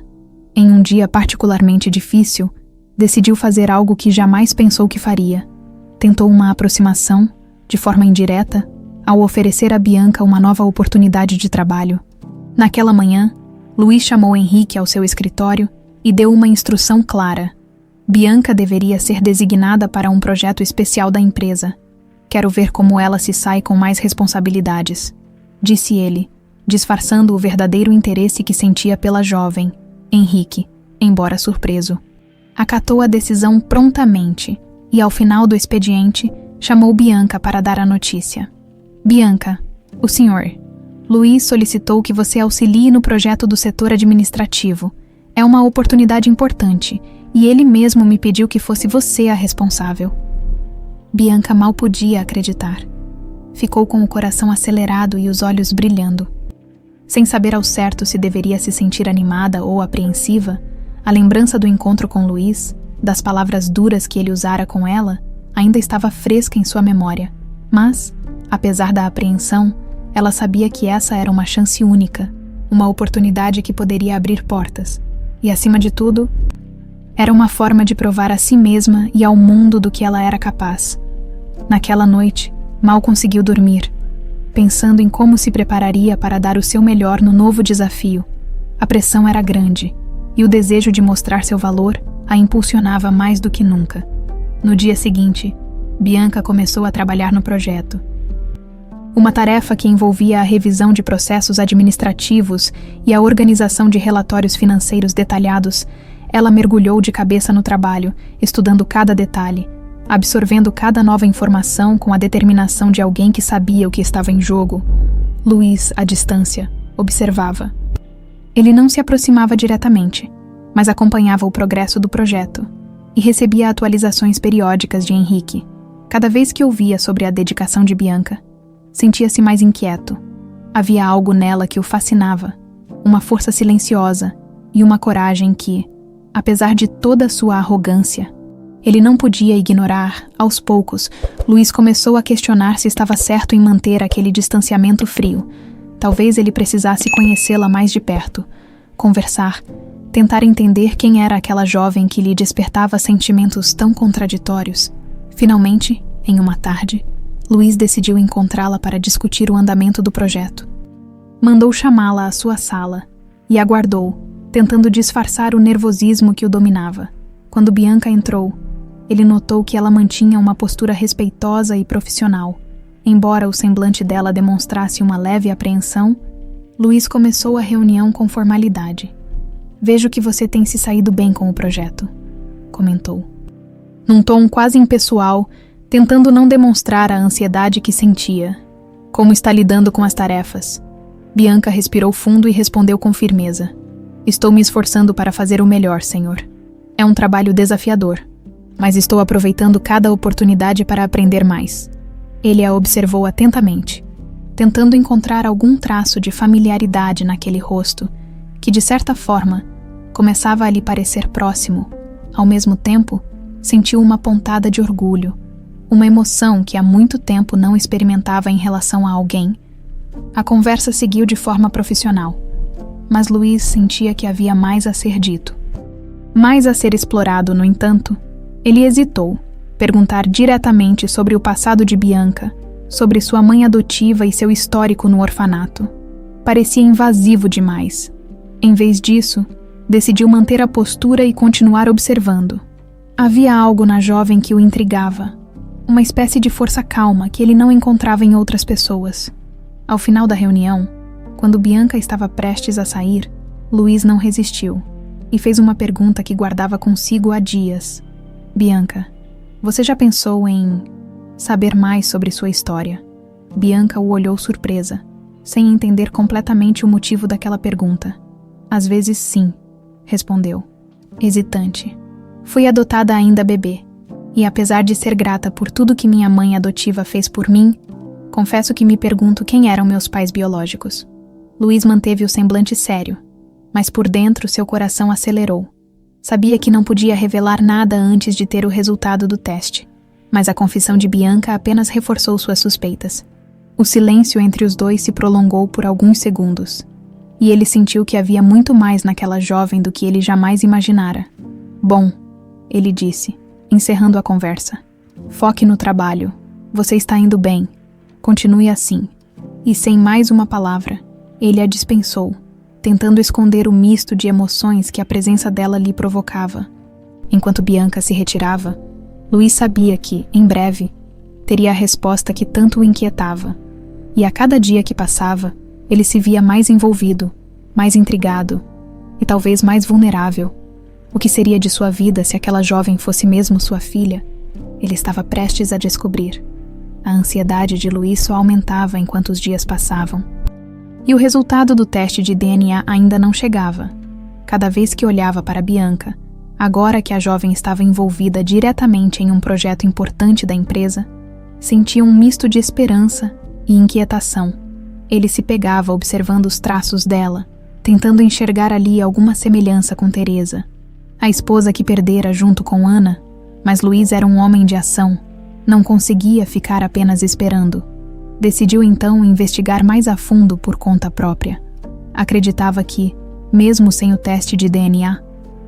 Em um dia particularmente difícil, decidiu fazer algo que jamais pensou que faria. Tentou uma aproximação, de forma indireta, ao oferecer a Bianca uma nova oportunidade de trabalho. Naquela manhã, Luiz chamou Henrique ao seu escritório e deu uma instrução clara. Bianca deveria ser designada para um projeto especial da empresa. Quero ver como ela se sai com mais responsabilidades, disse ele, disfarçando o verdadeiro interesse que sentia pela jovem. Henrique, embora surpreso, acatou a decisão prontamente e, ao final do expediente, chamou Bianca para dar a notícia. Bianca, o senhor. Luiz solicitou que você auxilie no projeto do setor administrativo. É uma oportunidade importante e ele mesmo me pediu que fosse você a responsável. Bianca mal podia acreditar. Ficou com o coração acelerado e os olhos brilhando. Sem saber ao certo se deveria se sentir animada ou apreensiva, a lembrança do encontro com Luiz, das palavras duras que ele usara com ela, ainda estava fresca em sua memória. Mas, apesar da apreensão, ela sabia que essa era uma chance única, uma oportunidade que poderia abrir portas. E, acima de tudo, era uma forma de provar a si mesma e ao mundo do que ela era capaz. Naquela noite, mal conseguiu dormir, pensando em como se prepararia para dar o seu melhor no novo desafio. A pressão era grande, e o desejo de mostrar seu valor a impulsionava mais do que nunca. No dia seguinte, Bianca começou a trabalhar no projeto. Uma tarefa que envolvia a revisão de processos administrativos e a organização de relatórios financeiros detalhados. Ela mergulhou de cabeça no trabalho, estudando cada detalhe, absorvendo cada nova informação com a determinação de alguém que sabia o que estava em jogo. Luiz, à distância, observava. Ele não se aproximava diretamente, mas acompanhava o progresso do projeto e recebia atualizações periódicas de Henrique. Cada vez que ouvia sobre a dedicação de Bianca, sentia-se mais inquieto. Havia algo nela que o fascinava, uma força silenciosa e uma coragem que, apesar de toda a sua arrogância, ele não podia ignorar. Aos poucos, Luiz começou a questionar se estava certo em manter aquele distanciamento frio. Talvez ele precisasse conhecê-la mais de perto, conversar, tentar entender quem era aquela jovem que lhe despertava sentimentos tão contraditórios. Finalmente, em uma tarde, Luiz decidiu encontrá-la para discutir o andamento do projeto. Mandou chamá-la à sua sala e aguardou, tentando disfarçar o nervosismo que o dominava. Quando Bianca entrou, ele notou que ela mantinha uma postura respeitosa e profissional. Embora o semblante dela demonstrasse uma leve apreensão, Luiz começou a reunião com formalidade. Vejo que você tem se saído bem com o projeto, comentou. Num tom quase impessoal, tentando não demonstrar a ansiedade que sentia. Como está lidando com as tarefas? Bianca respirou fundo e respondeu com firmeza. Estou me esforçando para fazer o melhor, senhor. É um trabalho desafiador, mas estou aproveitando cada oportunidade para aprender mais. Ele a observou atentamente, tentando encontrar algum traço de familiaridade naquele rosto, que de certa forma começava a lhe parecer próximo. Ao mesmo tempo, sentiu uma pontada de orgulho, uma emoção que há muito tempo não experimentava em relação a alguém. A conversa seguiu de forma profissional, mas Luiz sentia que havia mais a ser dito. Mais a ser explorado, no entanto, ele hesitou, perguntar diretamente sobre o passado de Bianca, sobre sua mãe adotiva e seu histórico no orfanato. Parecia invasivo demais. Em vez disso, decidiu manter a postura e continuar observando. Havia algo na jovem que o intrigava, uma espécie de força calma que ele não encontrava em outras pessoas. Ao final da reunião, quando Bianca estava prestes a sair, Luiz não resistiu e fez uma pergunta que guardava consigo há dias. Bianca, você já pensou em saber mais sobre sua história? Bianca o olhou surpresa. sem entender completamente o motivo daquela pergunta. Às vezes sim, respondeu, hesitante. Fui adotada ainda bebê, e apesar de ser grata por tudo que minha mãe adotiva fez por mim, confesso que me pergunto quem eram meus pais biológicos. Luiz manteve o semblante sério, mas por dentro seu coração acelerou. Sabia que não podia revelar nada antes de ter o resultado do teste, mas a confissão de Bianca apenas reforçou suas suspeitas. O silêncio entre os dois se prolongou por alguns segundos, e ele sentiu que havia muito mais naquela jovem do que ele jamais imaginara. Bom, ele disse, encerrando a conversa. Foque no trabalho. Você está indo bem. Continue assim. E sem mais uma palavra, ele a dispensou, tentando esconder o misto de emoções que a presença dela lhe provocava. Enquanto Bianca se retirava, Luiz sabia que, em breve, teria a resposta que tanto o inquietava. E a cada dia que passava, ele se via mais envolvido, mais intrigado e talvez mais vulnerável. O que seria de sua vida se aquela jovem fosse mesmo sua filha? Ele estava prestes a descobrir. A ansiedade de Luiz só aumentava enquanto os dias passavam. E o resultado do teste de DNA ainda não chegava. Cada vez que olhava para Bianca, agora que a jovem estava envolvida diretamente em um projeto importante da empresa, sentia um misto de esperança e inquietação. Ele se pegava observando os traços dela, tentando enxergar ali alguma semelhança com Teresa, a esposa que perdera junto com Ana, mas Luiz era um homem de ação, não conseguia ficar apenas esperando. Decidiu então investigar mais a fundo por conta própria. Acreditava que, mesmo sem o teste de DNA,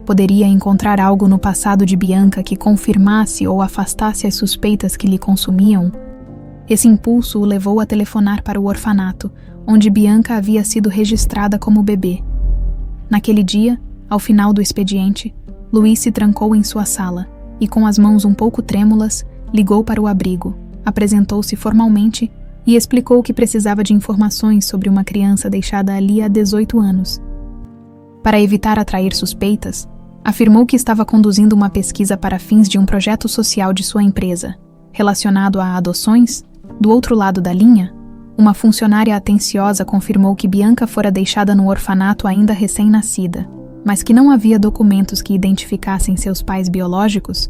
poderia encontrar algo no passado de Bianca que confirmasse ou afastasse as suspeitas que lhe consumiam. Esse impulso o levou a telefonar para o orfanato, onde Bianca havia sido registrada como bebê. Naquele dia, ao final do expediente, Luiz se trancou em sua sala e, com as mãos um pouco trêmulas, ligou para o abrigo, apresentou-se formalmente e explicou que precisava de informações sobre uma criança deixada ali há 18 anos. Para evitar atrair suspeitas, afirmou que estava conduzindo uma pesquisa para fins de um projeto social de sua empresa, relacionado a adoções. Do outro lado da linha, uma funcionária atenciosa confirmou que Bianca fora deixada no orfanato ainda recém-nascida, mas que não havia documentos que identificassem seus pais biológicos.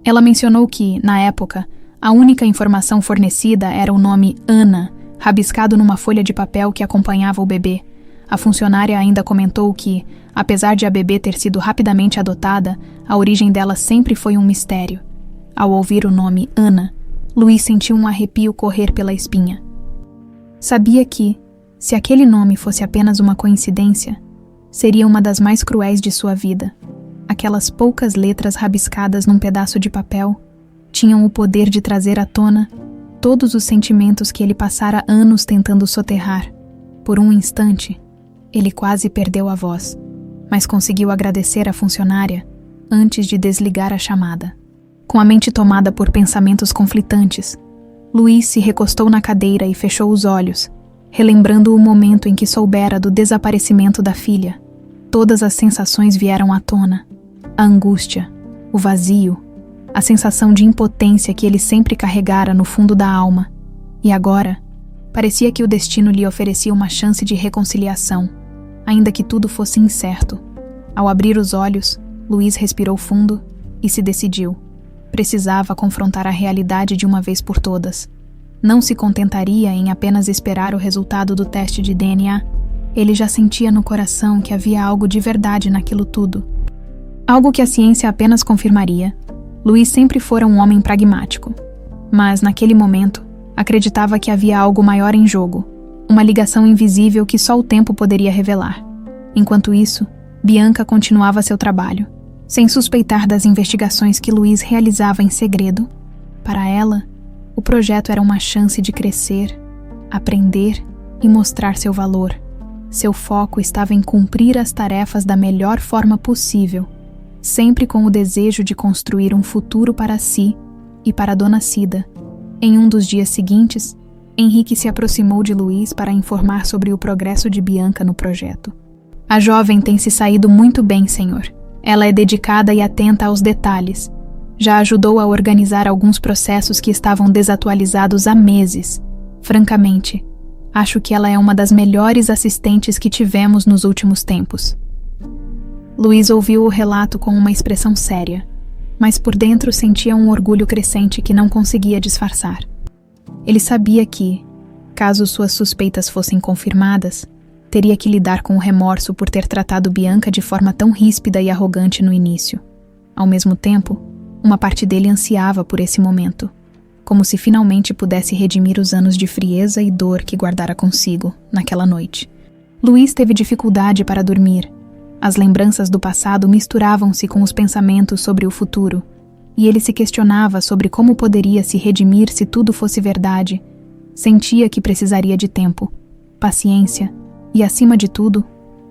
Ela mencionou que, na época, a única informação fornecida era o nome Ana, rabiscado numa folha de papel que acompanhava o bebê. A funcionária ainda comentou que, apesar de a bebê ter sido rapidamente adotada, a origem dela sempre foi um mistério. Ao ouvir o nome Ana, Luiz sentiu um arrepio correr pela espinha. Sabia que, se aquele nome fosse apenas uma coincidência, seria uma das mais cruéis de sua vida. Aquelas poucas letras rabiscadas num pedaço de papel tinham o poder de trazer à tona todos os sentimentos que ele passara anos tentando soterrar. Por um instante, ele quase perdeu a voz, mas conseguiu agradecer à funcionária antes de desligar a chamada. Com a mente tomada por pensamentos conflitantes, Luiz se recostou na cadeira e fechou os olhos, relembrando o momento em que soubera do desaparecimento da filha. Todas as sensações vieram à tona. A angústia, o vazio, a sensação de impotência que ele sempre carregara no fundo da alma. E agora, parecia que o destino lhe oferecia uma chance de reconciliação, ainda que tudo fosse incerto. Ao abrir os olhos, Luiz respirou fundo e se decidiu. Precisava confrontar a realidade de uma vez por todas. Não se contentaria em apenas esperar o resultado do teste de DNA. Ele já sentia no coração que havia algo de verdade naquilo tudo. Algo que a ciência apenas confirmaria. Luiz sempre fora um homem pragmático. Mas, naquele momento, acreditava que havia algo maior em jogo. Uma ligação invisível que só o tempo poderia revelar. Enquanto isso, Bianca continuava seu trabalho, sem suspeitar das investigações que Luiz realizava em segredo. Para ela, o projeto era uma chance de crescer, aprender e mostrar seu valor. Seu foco estava em cumprir as tarefas da melhor forma possível, sempre com o desejo de construir um futuro para si e para Dona Cida. Em um dos dias seguintes, Henrique se aproximou de Luiz para informar sobre o progresso de Bianca no projeto. A jovem tem se saído muito bem, senhor. Ela é dedicada e atenta aos detalhes. Já ajudou a organizar alguns processos que estavam desatualizados há meses. Francamente, Acho que ela é uma das melhores assistentes que tivemos nos últimos tempos. Luiz ouviu o relato com uma expressão séria, mas por dentro sentia um orgulho crescente que não conseguia disfarçar. Ele sabia que, caso suas suspeitas fossem confirmadas, teria que lidar com o remorso por ter tratado Bianca de forma tão ríspida e arrogante no início. Ao mesmo tempo, uma parte dele ansiava por esse momento, como se finalmente pudesse redimir os anos de frieza e dor que guardara consigo naquela noite. Luiz teve dificuldade para dormir. As lembranças do passado misturavam-se com os pensamentos sobre o futuro, e ele se questionava sobre como poderia se redimir se tudo fosse verdade. Sentia que precisaria de tempo, paciência e, acima de tudo,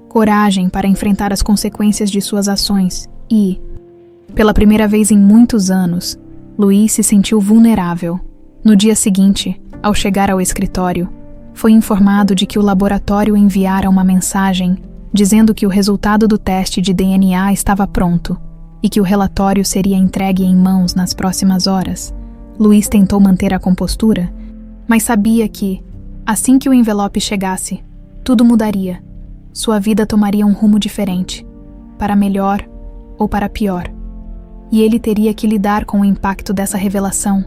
coragem para enfrentar as consequências de suas ações e, pela primeira vez em muitos anos, Luiz se sentiu vulnerável. No dia seguinte, ao chegar ao escritório, foi informado de que o laboratório enviara uma mensagem dizendo que o resultado do teste de DNA estava pronto e que o relatório seria entregue em mãos nas próximas horas. Luiz tentou manter a compostura, mas sabia que, assim que o envelope chegasse, tudo mudaria. Sua vida tomaria um rumo diferente, para melhor ou para pior. E ele teria que lidar com o impacto dessa revelação.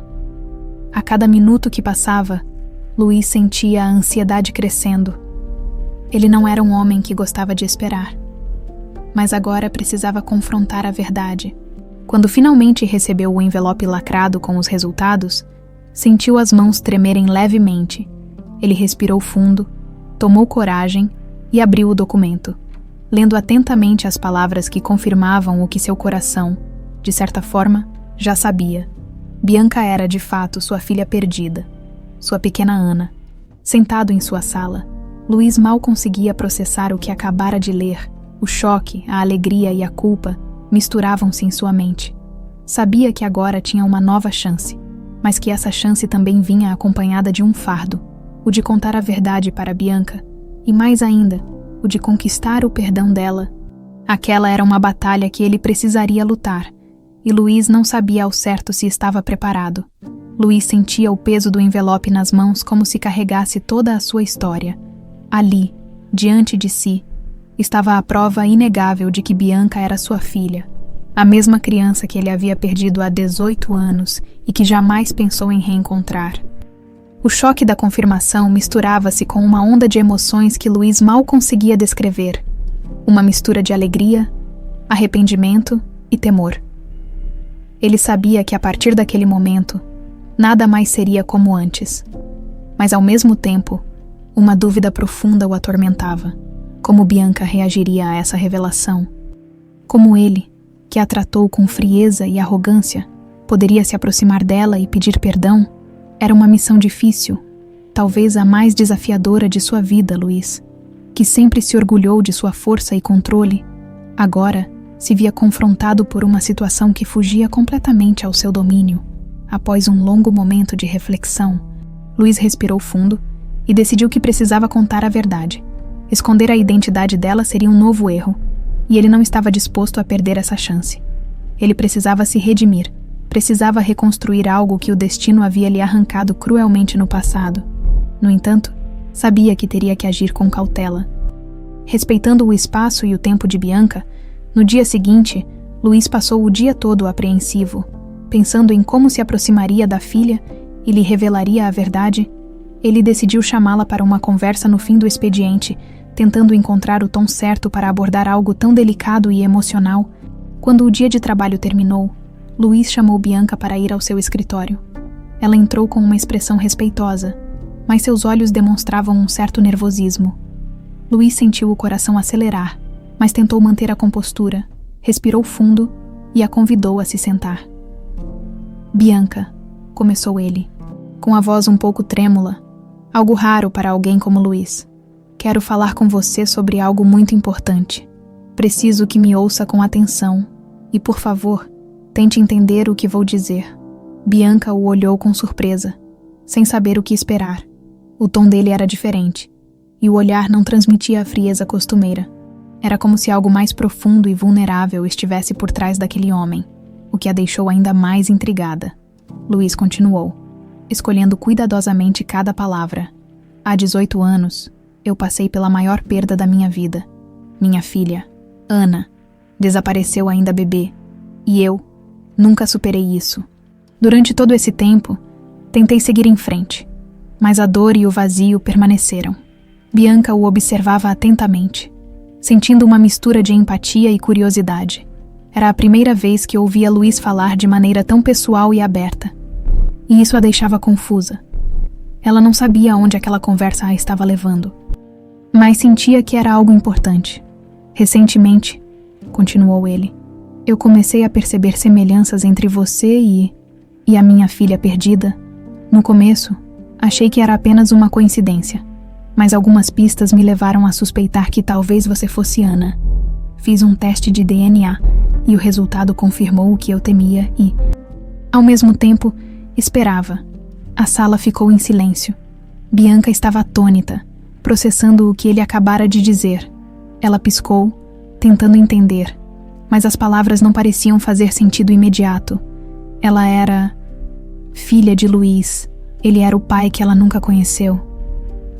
A cada minuto que passava, Luiz sentia a ansiedade crescendo. Ele não era um homem que gostava de esperar, mas agora precisava confrontar a verdade. Quando finalmente recebeu o envelope lacrado com os resultados, sentiu as mãos tremerem levemente. Ele respirou fundo, tomou coragem e abriu o documento, lendo atentamente as palavras que confirmavam o que seu coração, de certa forma, já sabia. Bianca era, de fato, sua filha perdida, sua pequena Ana. Sentado em sua sala, Luiz mal conseguia processar o que acabara de ler. O choque, a alegria e a culpa misturavam-se em sua mente. Sabia que agora tinha uma nova chance, mas que essa chance também vinha acompanhada de um fardo, o de contar a verdade para Bianca, e mais ainda, o de conquistar o perdão dela. Aquela era uma batalha que ele precisaria lutar, e Luiz não sabia ao certo se estava preparado. Luiz sentia o peso do envelope nas mãos como se carregasse toda a sua história. Ali, diante de si, estava a prova inegável de que Bianca era sua filha, a mesma criança que ele havia perdido há 18 anos e que jamais pensou em reencontrar. O choque da confirmação misturava-se com uma onda de emoções que Luiz mal conseguia descrever. Uma mistura de alegria, arrependimento e temor. Ele sabia que a partir daquele momento, nada mais seria como antes. Mas ao mesmo tempo, uma dúvida profunda o atormentava. Como Bianca reagiria a essa revelação? Como ele, que a tratou com frieza e arrogância, poderia se aproximar dela e pedir perdão? Era uma missão difícil, talvez a mais desafiadora de sua vida, Luiz, que sempre se orgulhou de sua força e controle, agora se via confrontado por uma situação que fugia completamente ao seu domínio. Após um longo momento de reflexão, Luiz respirou fundo e decidiu que precisava contar a verdade. Esconder a identidade dela seria um novo erro, e ele não estava disposto a perder essa chance. Ele precisava se redimir, precisava reconstruir algo que o destino havia lhe arrancado cruelmente no passado. No entanto, sabia que teria que agir com cautela. Respeitando o espaço e o tempo de Bianca, no dia seguinte, Luiz passou o dia todo apreensivo, pensando em como se aproximaria da filha e lhe revelaria a verdade. Ele decidiu chamá-la para uma conversa no fim do expediente, tentando encontrar o tom certo para abordar algo tão delicado e emocional. Quando o dia de trabalho terminou, Luiz chamou Bianca para ir ao seu escritório. Ela entrou com uma expressão respeitosa, mas seus olhos demonstravam um certo nervosismo. Luiz sentiu o coração acelerar, mas tentou manter a compostura, respirou fundo e a convidou a se sentar. Bianca, começou ele, com a voz um pouco trêmula, algo raro para alguém como Luiz. Quero falar com você sobre algo muito importante. Preciso que me ouça com atenção e, por favor, tente entender o que vou dizer. Bianca o olhou com surpresa, sem saber o que esperar. O tom dele era diferente, e o olhar não transmitia a frieza costumeira. Era como se algo mais profundo e vulnerável estivesse por trás daquele homem, o que a deixou ainda mais intrigada. Luiz continuou, escolhendo cuidadosamente cada palavra. Há 18 anos, eu passei pela maior perda da minha vida. Minha filha, Ana, desapareceu ainda bebê. E eu nunca superei isso. Durante todo esse tempo, tentei seguir em frente, mas a dor e o vazio permaneceram. Bianca o observava atentamente, sentindo uma mistura de empatia e curiosidade. Era a primeira vez que ouvia Luiz falar de maneira tão pessoal e aberta, e isso a deixava confusa. Ela não sabia aonde aquela conversa a estava levando, mas sentia que era algo importante. Recentemente, continuou ele, eu comecei a perceber semelhanças entre você e a minha filha perdida. No começo, achei que era apenas uma coincidência, mas algumas pistas me levaram a suspeitar que talvez você fosse Ana. Fiz um teste de DNA e o resultado confirmou o que eu temia e, ao mesmo tempo, esperava. A sala ficou em silêncio. Bianca estava atônita, processando o que ele acabara de dizer. Ela piscou, tentando entender, mas as palavras não pareciam fazer sentido imediato. Ela era filha de Luiz. Ele era o pai que ela nunca conheceu.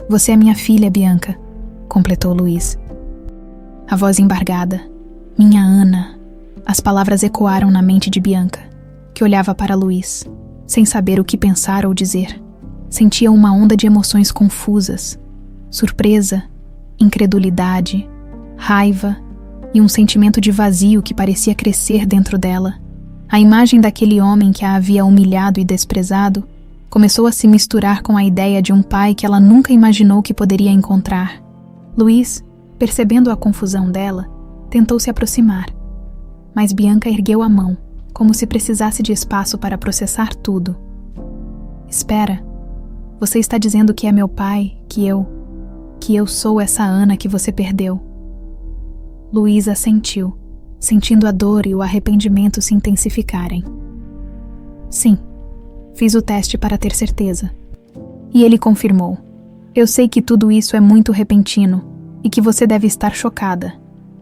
Você é minha filha, Bianca, completou Luiz. A voz embargada. Minha Ana. As palavras ecoaram na mente de Bianca, que olhava para Luiz, sem saber o que pensar ou dizer. Sentia uma onda de emoções confusas. Surpresa, incredulidade, raiva e um sentimento de vazio que parecia crescer dentro dela. A imagem daquele homem que a havia humilhado e desprezado começou a se misturar com a ideia de um pai que ela nunca imaginou que poderia encontrar. Luiz, percebendo a confusão dela, tentou se aproximar, mas Bianca ergueu a mão, como se precisasse de espaço para processar tudo. Espera, você está dizendo que é meu pai, que eu sou essa Ana que você perdeu. Luiz assentiu, sentindo a dor e o arrependimento se intensificarem. Sim, fiz o teste para ter certeza. E ele confirmou. Eu sei que tudo isso é muito repentino e que você deve estar chocada,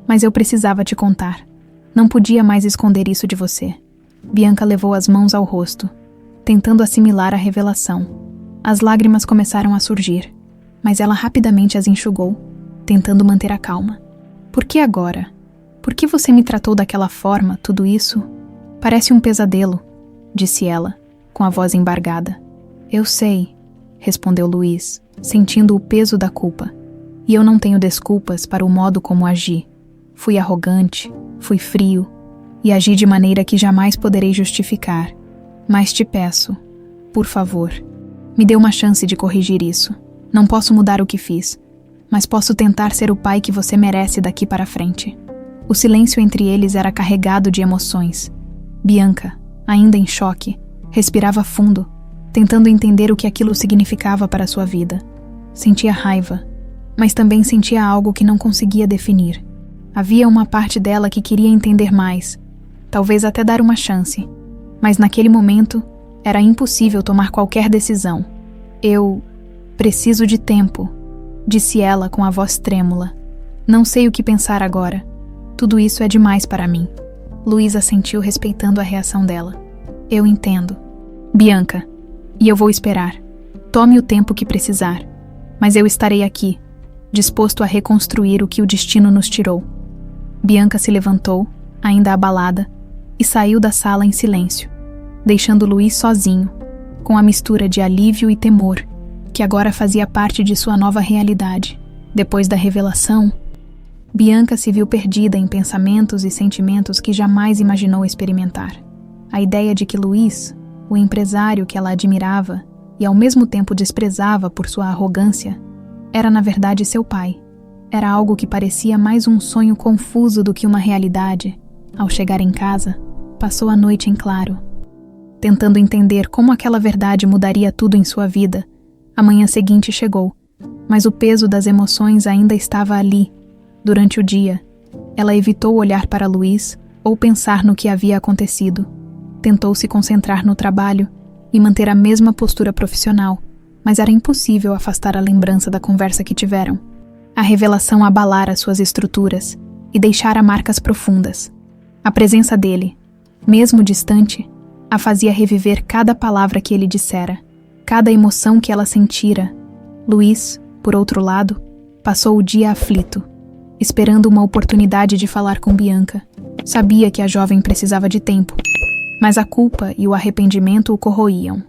mas eu precisava te contar. Não podia mais esconder isso de você. Bianca levou as mãos ao rosto, tentando assimilar a revelação. As lágrimas começaram a surgir, mas ela rapidamente as enxugou, tentando manter a calma. Por que agora? Por que você me tratou daquela forma, tudo isso? Parece um pesadelo, disse ela, com a voz embargada. Eu sei, respondeu Luiz, sentindo o peso da culpa. E eu não tenho desculpas para o modo como agi. Fui arrogante, fui frio, e agi de maneira que jamais poderei justificar. Mas te peço, por favor, me dê uma chance de corrigir isso. Não posso mudar o que fiz, mas posso tentar ser o pai que você merece daqui para frente. O silêncio entre eles era carregado de emoções. Bianca, ainda em choque, respirava fundo, tentando entender o que aquilo significava para sua vida. Sentia raiva, mas também sentia algo que não conseguia definir. Havia uma parte dela que queria entender mais, talvez até dar uma chance, mas naquele momento era impossível tomar qualquer decisão. Eu preciso de tempo, disse ela com a voz trêmula. Não sei o que pensar agora. Tudo isso é demais para mim. Luiz assentiu respeitando a reação dela. Eu entendo. Bianca, e eu vou esperar. Tome o tempo que precisar, mas eu estarei aqui, disposto a reconstruir o que o destino nos tirou. Bianca se levantou, ainda abalada, e saiu da sala em silêncio, deixando Luiz sozinho, com a mistura de alívio e temor, que agora fazia parte de sua nova realidade. Depois da revelação, Bianca se viu perdida em pensamentos e sentimentos que jamais imaginou experimentar. A ideia de que Luiz, o empresário que ela admirava e ao mesmo tempo desprezava por sua arrogância, era na verdade seu pai. Era algo que parecia mais um sonho confuso do que uma realidade. Ao chegar em casa, passou a noite em claro, tentando entender como aquela verdade mudaria tudo em sua vida. A manhã seguinte chegou, mas o peso das emoções ainda estava ali. Durante o dia, ela evitou olhar para Luiz ou pensar no que havia acontecido. Tentou se concentrar no trabalho e manter a mesma postura profissional, mas era impossível afastar a lembrança da conversa que tiveram. A revelação abalara suas estruturas e deixara marcas profundas. A presença dele, mesmo distante, a fazia reviver cada palavra que ele dissera, cada emoção que ela sentira. Luiz, por outro lado, passou o dia aflito, esperando uma oportunidade de falar com Bianca. Sabia que a jovem precisava de tempo, mas a culpa e o arrependimento o corroíam.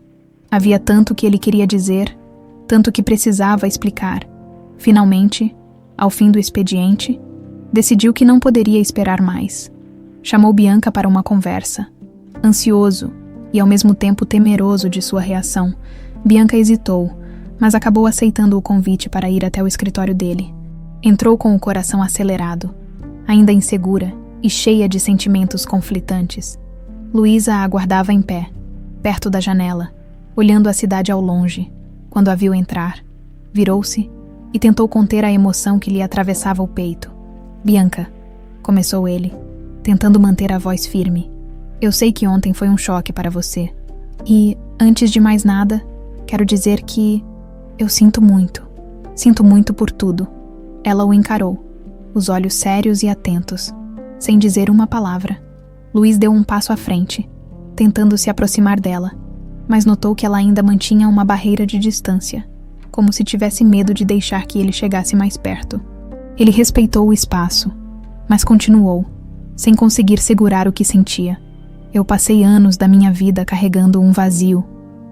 Havia tanto que ele queria dizer, tanto que precisava explicar. Finalmente, ao fim do expediente, decidiu que não poderia esperar mais. Chamou Bianca para uma conversa. Ansioso e ao mesmo tempo temeroso de sua reação, Bianca hesitou, mas acabou aceitando o convite para ir até o escritório dele. Entrou com o coração acelerado, ainda insegura e cheia de sentimentos conflitantes. Luísa a aguardava em pé, perto da janela, olhando a cidade ao longe. Quando a viu entrar, virou-se e tentou conter a emoção que lhe atravessava o peito. "Bianca", começou ele, tentando manter a voz firme. "Eu sei que ontem foi um choque para você. E, antes de mais nada, quero dizer que eu sinto muito. Sinto muito por tudo." Ela o encarou, os olhos sérios e atentos, sem dizer uma palavra. Luiz deu um passo à frente, tentando se aproximar dela, mas notou que ela ainda mantinha uma barreira de distância, como se tivesse medo de deixar que ele chegasse mais perto. Ele respeitou o espaço, mas continuou, sem conseguir segurar o que sentia. "Eu passei anos da minha vida carregando um vazio,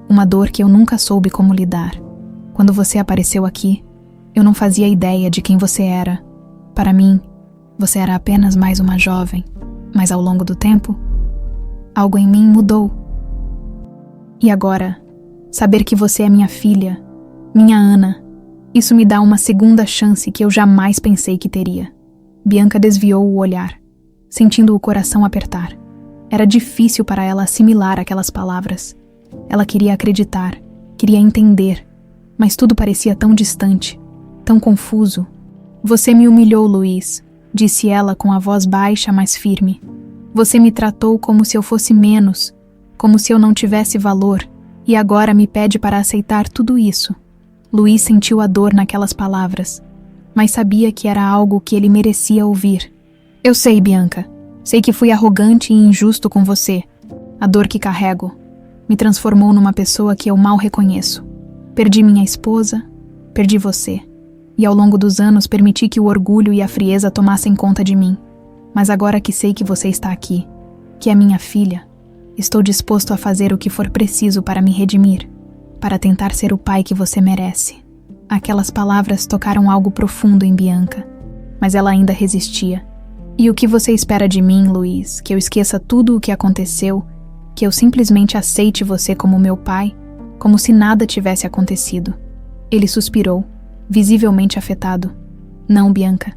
uma dor que eu nunca soube como lidar. Quando você apareceu aqui, eu não fazia ideia de quem você era. Para mim, você era apenas mais uma jovem, mas ao longo do tempo, algo em mim mudou. E agora, saber que você é minha filha, minha Ana, isso me dá uma segunda chance que eu jamais pensei que teria." Bianca desviou o olhar, sentindo o coração apertar. Era difícil para ela assimilar aquelas palavras. Ela queria acreditar, queria entender, mas tudo parecia tão distante, tão confuso. "Você me humilhou, Luiz", disse ela com a voz baixa, mas firme. "Você me tratou como se eu fosse menos, como se eu não tivesse valor, e agora me pede para aceitar tudo isso." Luiz sentiu a dor naquelas palavras, mas sabia que era algo que ele merecia ouvir. "Eu sei, Bianca. Sei que fui arrogante e injusto com você. A dor que carrego me transformou numa pessoa que eu mal reconheço. Perdi minha esposa, perdi você. E ao longo dos anos permiti que o orgulho e a frieza tomassem conta de mim. Mas agora que sei que você está aqui, que é minha filha, estou disposto a fazer o que for preciso para me redimir, para tentar ser o pai que você merece." Aquelas palavras tocaram algo profundo em Bianca, mas ela ainda resistia. "E o que você espera de mim, Luiz? Que eu esqueça tudo o que aconteceu? Que eu simplesmente aceite você como meu pai, como se nada tivesse acontecido?" Ele suspirou, visivelmente afetado. "Não, Bianca.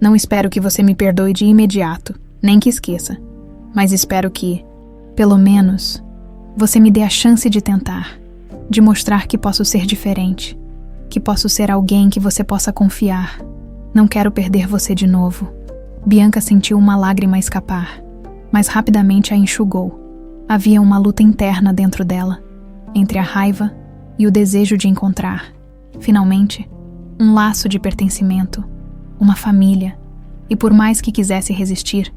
Não espero que você me perdoe de imediato, nem que esqueça. Mas espero que, pelo menos, você me dê a chance de tentar, de mostrar que posso ser diferente, que posso ser alguém que você possa confiar. Não quero perder você de novo." Bianca sentiu uma lágrima escapar, mas rapidamente a enxugou. Havia uma luta interna dentro dela, entre a raiva e o desejo de encontrar, finalmente, um laço de pertencimento, uma família, e por mais que quisesse resistir,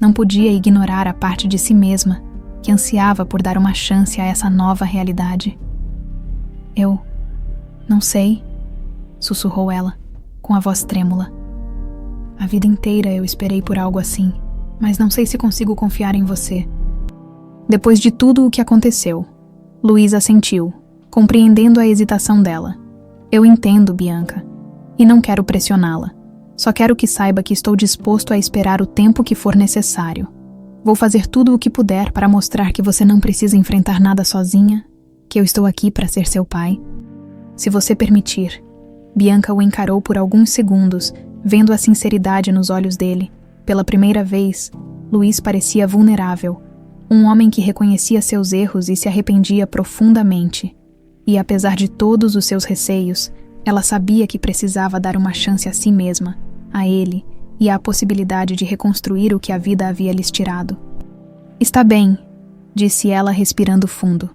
não podia ignorar a parte de si mesma que ansiava por dar uma chance a essa nova realidade. "Eu não sei", sussurrou ela, com a voz trêmula. "A vida inteira eu esperei por algo assim, mas não sei se consigo confiar em você." Depois de tudo o que aconteceu, Luiz assentiu, compreendendo a hesitação dela. "Eu entendo, Bianca, e não quero pressioná-la. Só quero que saiba que estou disposto a esperar o tempo que for necessário. Vou fazer tudo o que puder para mostrar que você não precisa enfrentar nada sozinha, que eu estou aqui para ser seu pai. Se você permitir." Bianca o encarou por alguns segundos, vendo a sinceridade nos olhos dele. Pela primeira vez, Luiz parecia vulnerável, um homem que reconhecia seus erros e se arrependia profundamente. E apesar de todos os seus receios, ela sabia que precisava dar uma chance a si mesma, a ele, e à possibilidade de reconstruir o que a vida havia lhes tirado. "Está bem", disse ela respirando fundo.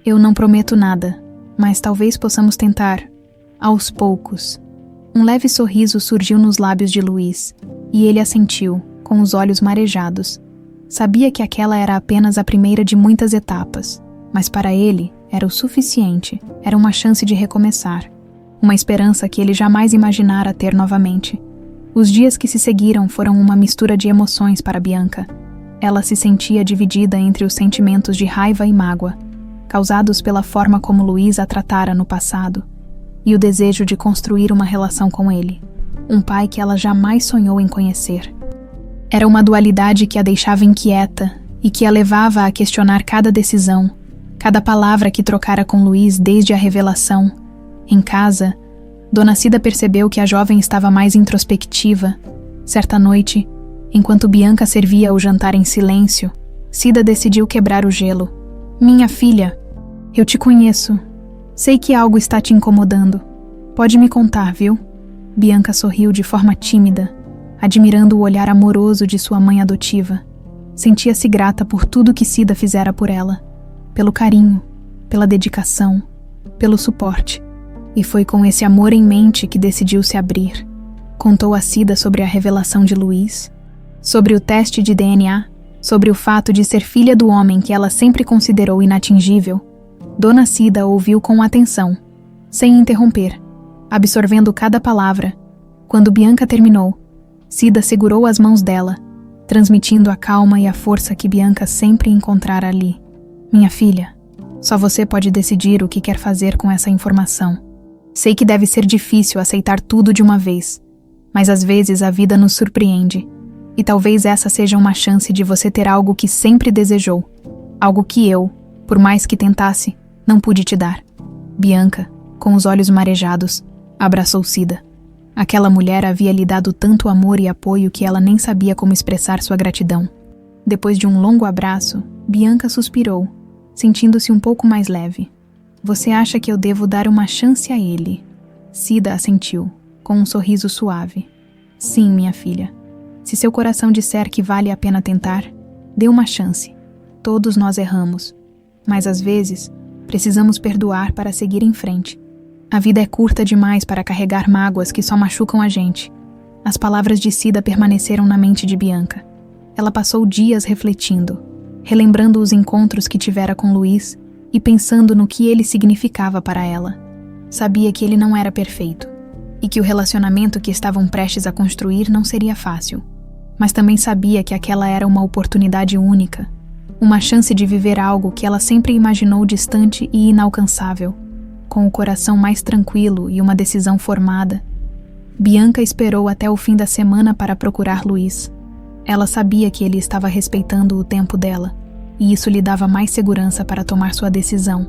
"Eu não prometo nada, mas talvez possamos tentar, aos poucos." Um leve sorriso surgiu nos lábios de Luiz, e ele assentiu, com os olhos marejados. Sabia que aquela era apenas a primeira de muitas etapas, mas para ele era o suficiente, era uma chance de recomeçar. uma esperança que ele jamais imaginara ter novamente. Os dias que se seguiram foram uma mistura de emoções para Bianca. Ela se sentia dividida entre os sentimentos de raiva e mágoa, causados pela forma como Luís a tratara no passado, e o desejo de construir uma relação com ele, um pai que ela jamais sonhou em conhecer. Era uma dualidade que a deixava inquieta e que a levava a questionar cada decisão, cada palavra que trocara com Luís desde a revelação. Em casa, Dona Cida percebeu que a jovem estava mais introspectiva. Certa noite, enquanto Bianca servia o jantar em silêncio, Cida decidiu quebrar o gelo. "Minha filha, eu te conheço. Sei que algo está te incomodando. Pode me contar, viu?" Bianca sorriu de forma tímida, admirando o olhar amoroso de sua mãe adotiva. Sentia-se grata por tudo que Cida fizera por ela, pelo carinho, pela dedicação, pelo suporte. E foi com esse amor em mente que decidiu se abrir. Contou a Cida sobre a revelação de Luís, sobre o teste de DNA, sobre o fato de ser filha do homem que ela sempre considerou inatingível. Dona Cida ouviu com atenção, sem interromper, absorvendo cada palavra. Quando Bianca terminou, Cida segurou as mãos dela, transmitindo a calma e a força que Bianca sempre encontrara ali. "Minha filha, só você pode decidir o que quer fazer com essa informação. Sei que deve ser difícil aceitar tudo de uma vez, mas às vezes a vida nos surpreende, e talvez essa seja uma chance de você ter algo que sempre desejou, algo que eu, por mais que tentasse, não pude te dar." Bianca, com os olhos marejados, abraçou Cida. Aquela mulher havia lhe dado tanto amor e apoio que ela nem sabia como expressar sua gratidão. Depois de um longo abraço, Bianca suspirou, sentindo-se um pouco mais leve. "Você acha que eu devo dar uma chance a ele?" Cida assentiu, com um sorriso suave. "Sim, minha filha. Se seu coração disser que vale a pena tentar, dê uma chance. Todos nós erramos, mas às vezes precisamos perdoar para seguir em frente. A vida é curta demais para carregar mágoas que só machucam a gente." As palavras de Cida permaneceram na mente de Bianca. Ela passou dias refletindo, relembrando os encontros que tivera com Luís e pensando no que ele significava para ela. Sabia que ele não era perfeito e que o relacionamento que estavam prestes a construir não seria fácil, mas também sabia que aquela era uma oportunidade única, uma chance de viver algo que ela sempre imaginou distante e inalcançável. Com o coração mais tranquilo e uma decisão formada, Bianca esperou até o fim da semana para procurar Luís. Ela sabia que ele estava respeitando o tempo dela, e isso lhe dava mais segurança para tomar sua decisão.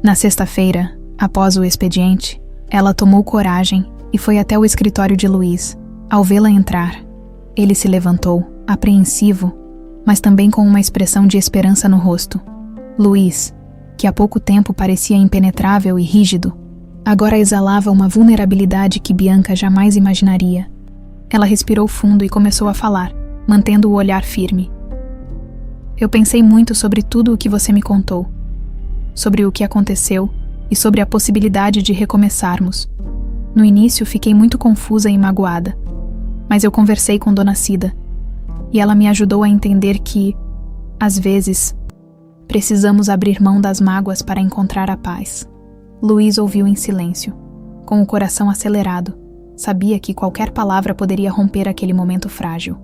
Na sexta-feira, após o expediente, ela tomou coragem e foi até o escritório de Luís. Ao vê-la entrar, ele se levantou, apreensivo, mas também com uma expressão de esperança no rosto. Luís, que há pouco tempo parecia impenetrável e rígido, agora exalava uma vulnerabilidade que Bianca jamais imaginaria. Ela respirou fundo e começou a falar, mantendo o olhar firme. "Eu pensei muito sobre tudo o que você me contou, sobre o que aconteceu e sobre a possibilidade de recomeçarmos. No início fiquei muito confusa e magoada, mas eu conversei com Dona Cida, e ela me ajudou a entender que, às vezes, precisamos abrir mão das mágoas para encontrar a paz." Luís ouviu em silêncio, com o coração acelerado. Sabia que qualquer palavra poderia romper aquele momento frágil,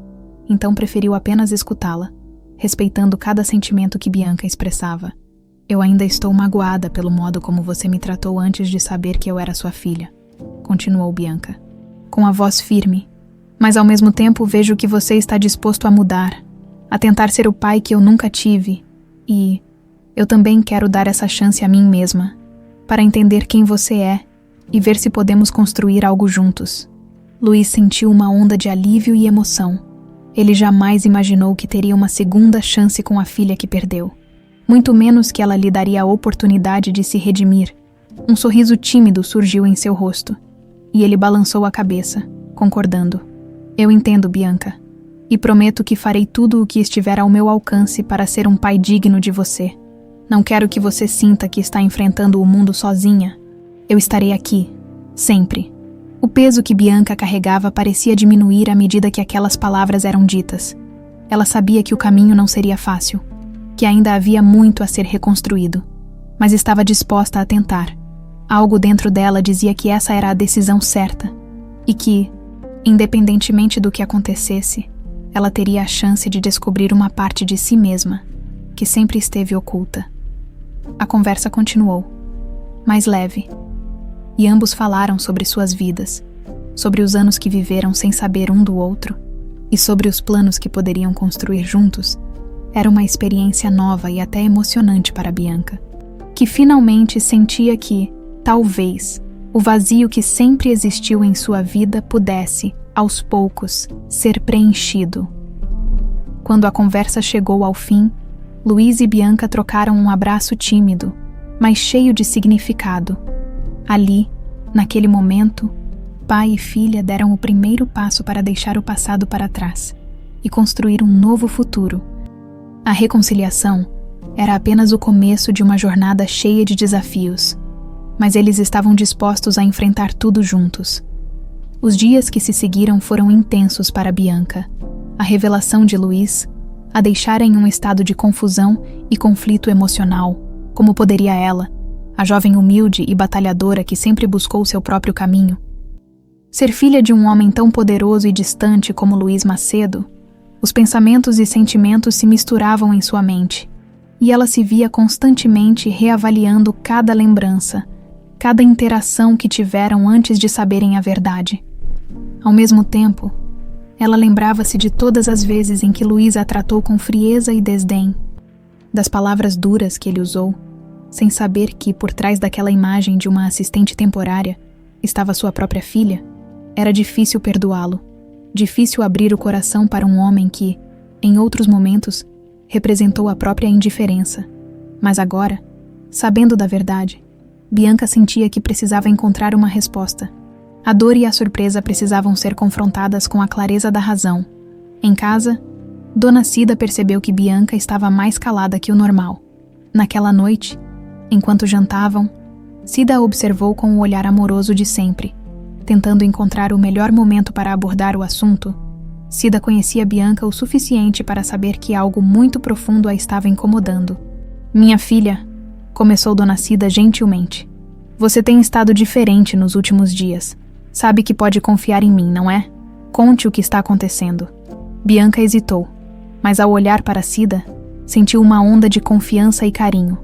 então preferiu apenas escutá-la, respeitando cada sentimento que Bianca expressava. "Eu ainda estou magoada pelo modo como você me tratou antes de saber que eu era sua filha", continuou Bianca, com a voz firme. "Mas ao mesmo tempo vejo que você está disposto a mudar, a tentar ser o pai que eu nunca tive, e eu também quero dar essa chance a mim mesma, para entender quem você é e ver se podemos construir algo juntos." Luís sentiu uma onda de alívio e emoção. Ele jamais imaginou que teria uma segunda chance com a filha que perdeu, muito menos que ela lhe daria a oportunidade de se redimir. Um sorriso tímido surgiu em seu rosto, e ele balançou a cabeça, concordando. "Eu entendo, Bianca, e prometo que farei tudo o que estiver ao meu alcance para ser um pai digno de você. Não quero que você sinta que está enfrentando o mundo sozinha. Eu estarei aqui, sempre." O peso que Bianca carregava parecia diminuir à medida que aquelas palavras eram ditas. Ela sabia que o caminho não seria fácil, que ainda havia muito a ser reconstruído, mas estava disposta a tentar. Algo dentro dela dizia que essa era a decisão certa e que, independentemente do que acontecesse, ela teria a chance de descobrir uma parte de si mesma que sempre esteve oculta. A conversa continuou, mais leve, e ambos falaram sobre suas vidas, sobre os anos que viveram sem saber um do outro e sobre os planos que poderiam construir juntos. Era uma experiência nova e até emocionante para Bianca, que finalmente sentia que, talvez, o vazio que sempre existiu em sua vida pudesse, aos poucos, ser preenchido. Quando a conversa chegou ao fim, Luiz e Bianca trocaram um abraço tímido, mas cheio de significado. Ali, naquele momento, pai e filha deram o primeiro passo para deixar o passado para trás e construir um novo futuro. A reconciliação era apenas o começo de uma jornada cheia de desafios, mas eles estavam dispostos a enfrentar tudo juntos. Os dias que se seguiram foram intensos para Bianca. A revelação de Luiz a deixara em um estado de confusão e conflito emocional. Como poderia ela, a jovem humilde e batalhadora que sempre buscou seu próprio caminho, ser filha de um homem tão poderoso e distante como Luiz Macedo? Os pensamentos e sentimentos se misturavam em sua mente, e ela se via constantemente reavaliando cada lembrança, cada interação que tiveram antes de saberem a verdade. Ao mesmo tempo, ela lembrava-se de todas as vezes em que Luiz a tratou com frieza e desdém, das palavras duras que ele usou, sem saber que, por trás daquela imagem de uma assistente temporária, estava sua própria filha. Era difícil perdoá-lo, difícil abrir o coração para um homem que, em outros momentos, representou a própria indiferença. Mas agora, sabendo da verdade, Bianca sentia que precisava encontrar uma resposta. A dor e a surpresa precisavam ser confrontadas com a clareza da razão. Em casa, Dona Cida percebeu que Bianca estava mais calada que o normal. Naquela noite, enquanto jantavam, Cida a observou com o olhar amoroso de sempre. Tentando encontrar o melhor momento para abordar o assunto, Cida conhecia Bianca o suficiente para saber que algo muito profundo a estava incomodando. "Minha filha", começou Dona Cida gentilmente, "você tem estado diferente nos últimos dias. Sabe que pode confiar em mim, não é? Conte o que está acontecendo." Bianca hesitou, mas ao olhar para Cida, sentiu uma onda de confiança e carinho.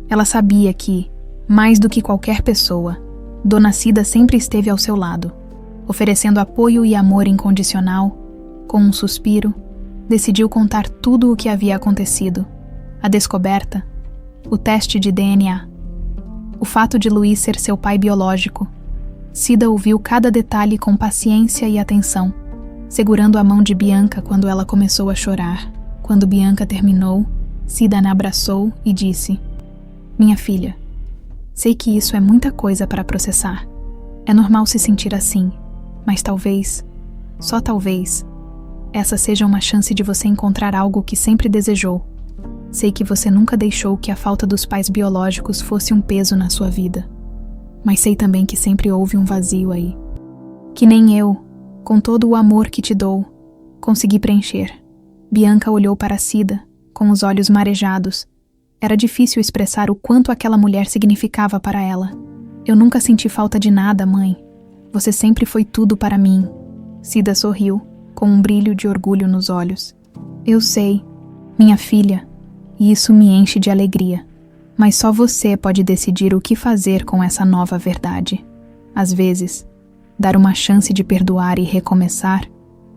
Ela sabia que, mais do que qualquer pessoa, Dona Cida sempre esteve ao seu lado, oferecendo apoio e amor incondicional. Com um suspiro, decidiu contar tudo o que havia acontecido: a descoberta, o teste de DNA, o fato de Luiz ser seu pai biológico. Cida ouviu cada detalhe com paciência e atenção, segurando a mão de Bianca quando ela começou a chorar. Quando Bianca terminou, Cida a abraçou e disse: "Minha filha, sei que isso é muita coisa para processar. É normal se sentir assim, mas talvez, só talvez, essa seja uma chance de você encontrar algo que sempre desejou. Sei que você nunca deixou que a falta dos pais biológicos fosse um peso na sua vida, mas sei também que sempre houve um vazio aí, que nem eu, com todo o amor que te dou, consegui preencher." Bianca olhou para Cida, com os olhos marejados. Era difícil expressar o quanto aquela mulher significava para ela. "Eu nunca senti falta de nada, mãe. Você sempre foi tudo para mim." Cida sorriu, com um brilho de orgulho nos olhos. "Eu sei, minha filha, e isso me enche de alegria. Mas só você pode decidir o que fazer com essa nova verdade. Às vezes, dar uma chance de perdoar e recomeçar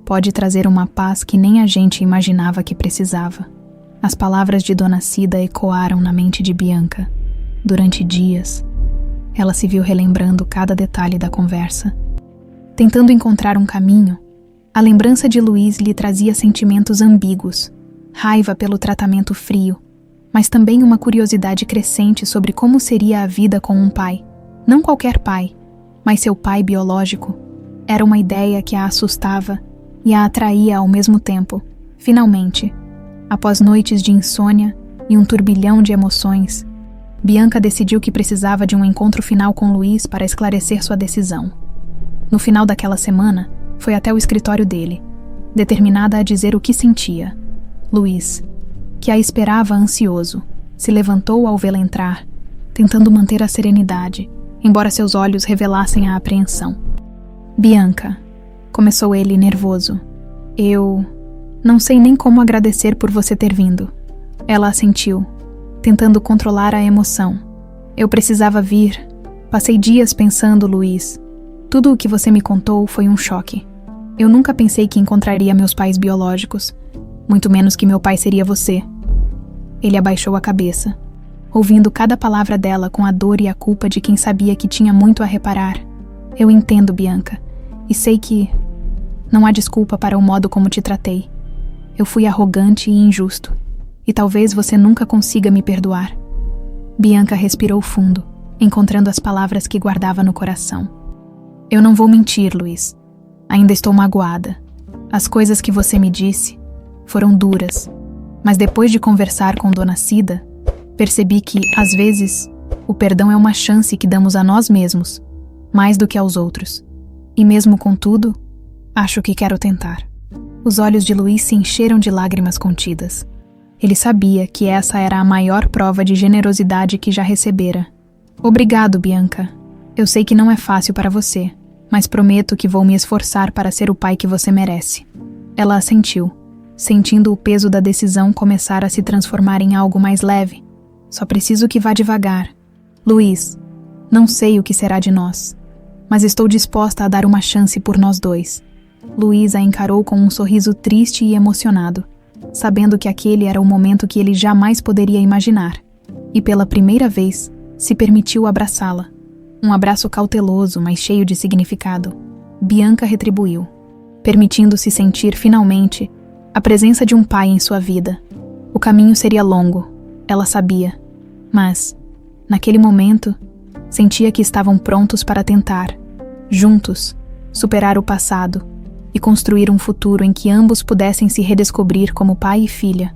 pode trazer uma paz que nem a gente imaginava que precisava." As palavras de Dona Cida ecoaram na mente de Bianca. Durante dias, ela se viu relembrando cada detalhe da conversa. Tentando encontrar um caminho, a lembrança de Luiz lhe trazia sentimentos ambíguos, raiva pelo tratamento frio, mas também uma curiosidade crescente sobre como seria a vida com um pai. Não qualquer pai, mas seu pai biológico. Era uma ideia que a assustava e a atraía ao mesmo tempo. Finalmente, após noites de insônia e um turbilhão de emoções, Bianca decidiu que precisava de um encontro final com Luiz para esclarecer sua decisão. No final daquela semana, foi até o escritório dele, determinada a dizer o que sentia. Luiz, que a esperava ansioso, se levantou ao vê-la entrar, tentando manter a serenidade, embora seus olhos revelassem a apreensão. Bianca, começou ele nervoso. Eu não sei nem como agradecer por você ter vindo. Ela assentiu, tentando controlar a emoção. Eu precisava vir. Passei dias pensando, Luiz. Tudo o que você me contou foi um choque. Eu nunca pensei que encontraria meus pais biológicos, muito menos que meu pai seria você. Ele abaixou a cabeça, ouvindo cada palavra dela com a dor e a culpa de quem sabia que tinha muito a reparar. Eu entendo, Bianca, e sei que não há desculpa para o modo como te tratei. Eu fui arrogante e injusto, e talvez você nunca consiga me perdoar. Bianca respirou fundo, encontrando as palavras que guardava no coração. Eu não vou mentir, Luiz. Ainda estou magoada. As coisas que você me disse foram duras, mas depois de conversar com Dona Cida, percebi que, às vezes, o perdão é uma chance que damos a nós mesmos, mais do que aos outros. E mesmo contudo, acho que quero tentar. Os olhos de Luiz se encheram de lágrimas contidas. Ele sabia que essa era a maior prova de generosidade que já recebera. Obrigado, Bianca. Eu sei que não é fácil para você, mas prometo que vou me esforçar para ser o pai que você merece. Ela assentiu, sentindo o peso da decisão começar a se transformar em algo mais leve. Só preciso que vá devagar. Luiz, não sei o que será de nós, mas estou disposta a dar uma chance por nós dois. Luiz a encarou com um sorriso triste e emocionado, sabendo que aquele era o momento que ele jamais poderia imaginar, e pela primeira vez se permitiu abraçá-la. Um abraço cauteloso, mas cheio de significado. Bianca retribuiu, permitindo-se sentir finalmente a presença de um pai em sua vida. O caminho seria longo, ela sabia, mas, naquele momento, sentia que estavam prontos para tentar, juntos, superar o passado e construir um futuro em que ambos pudessem se redescobrir como pai e filha.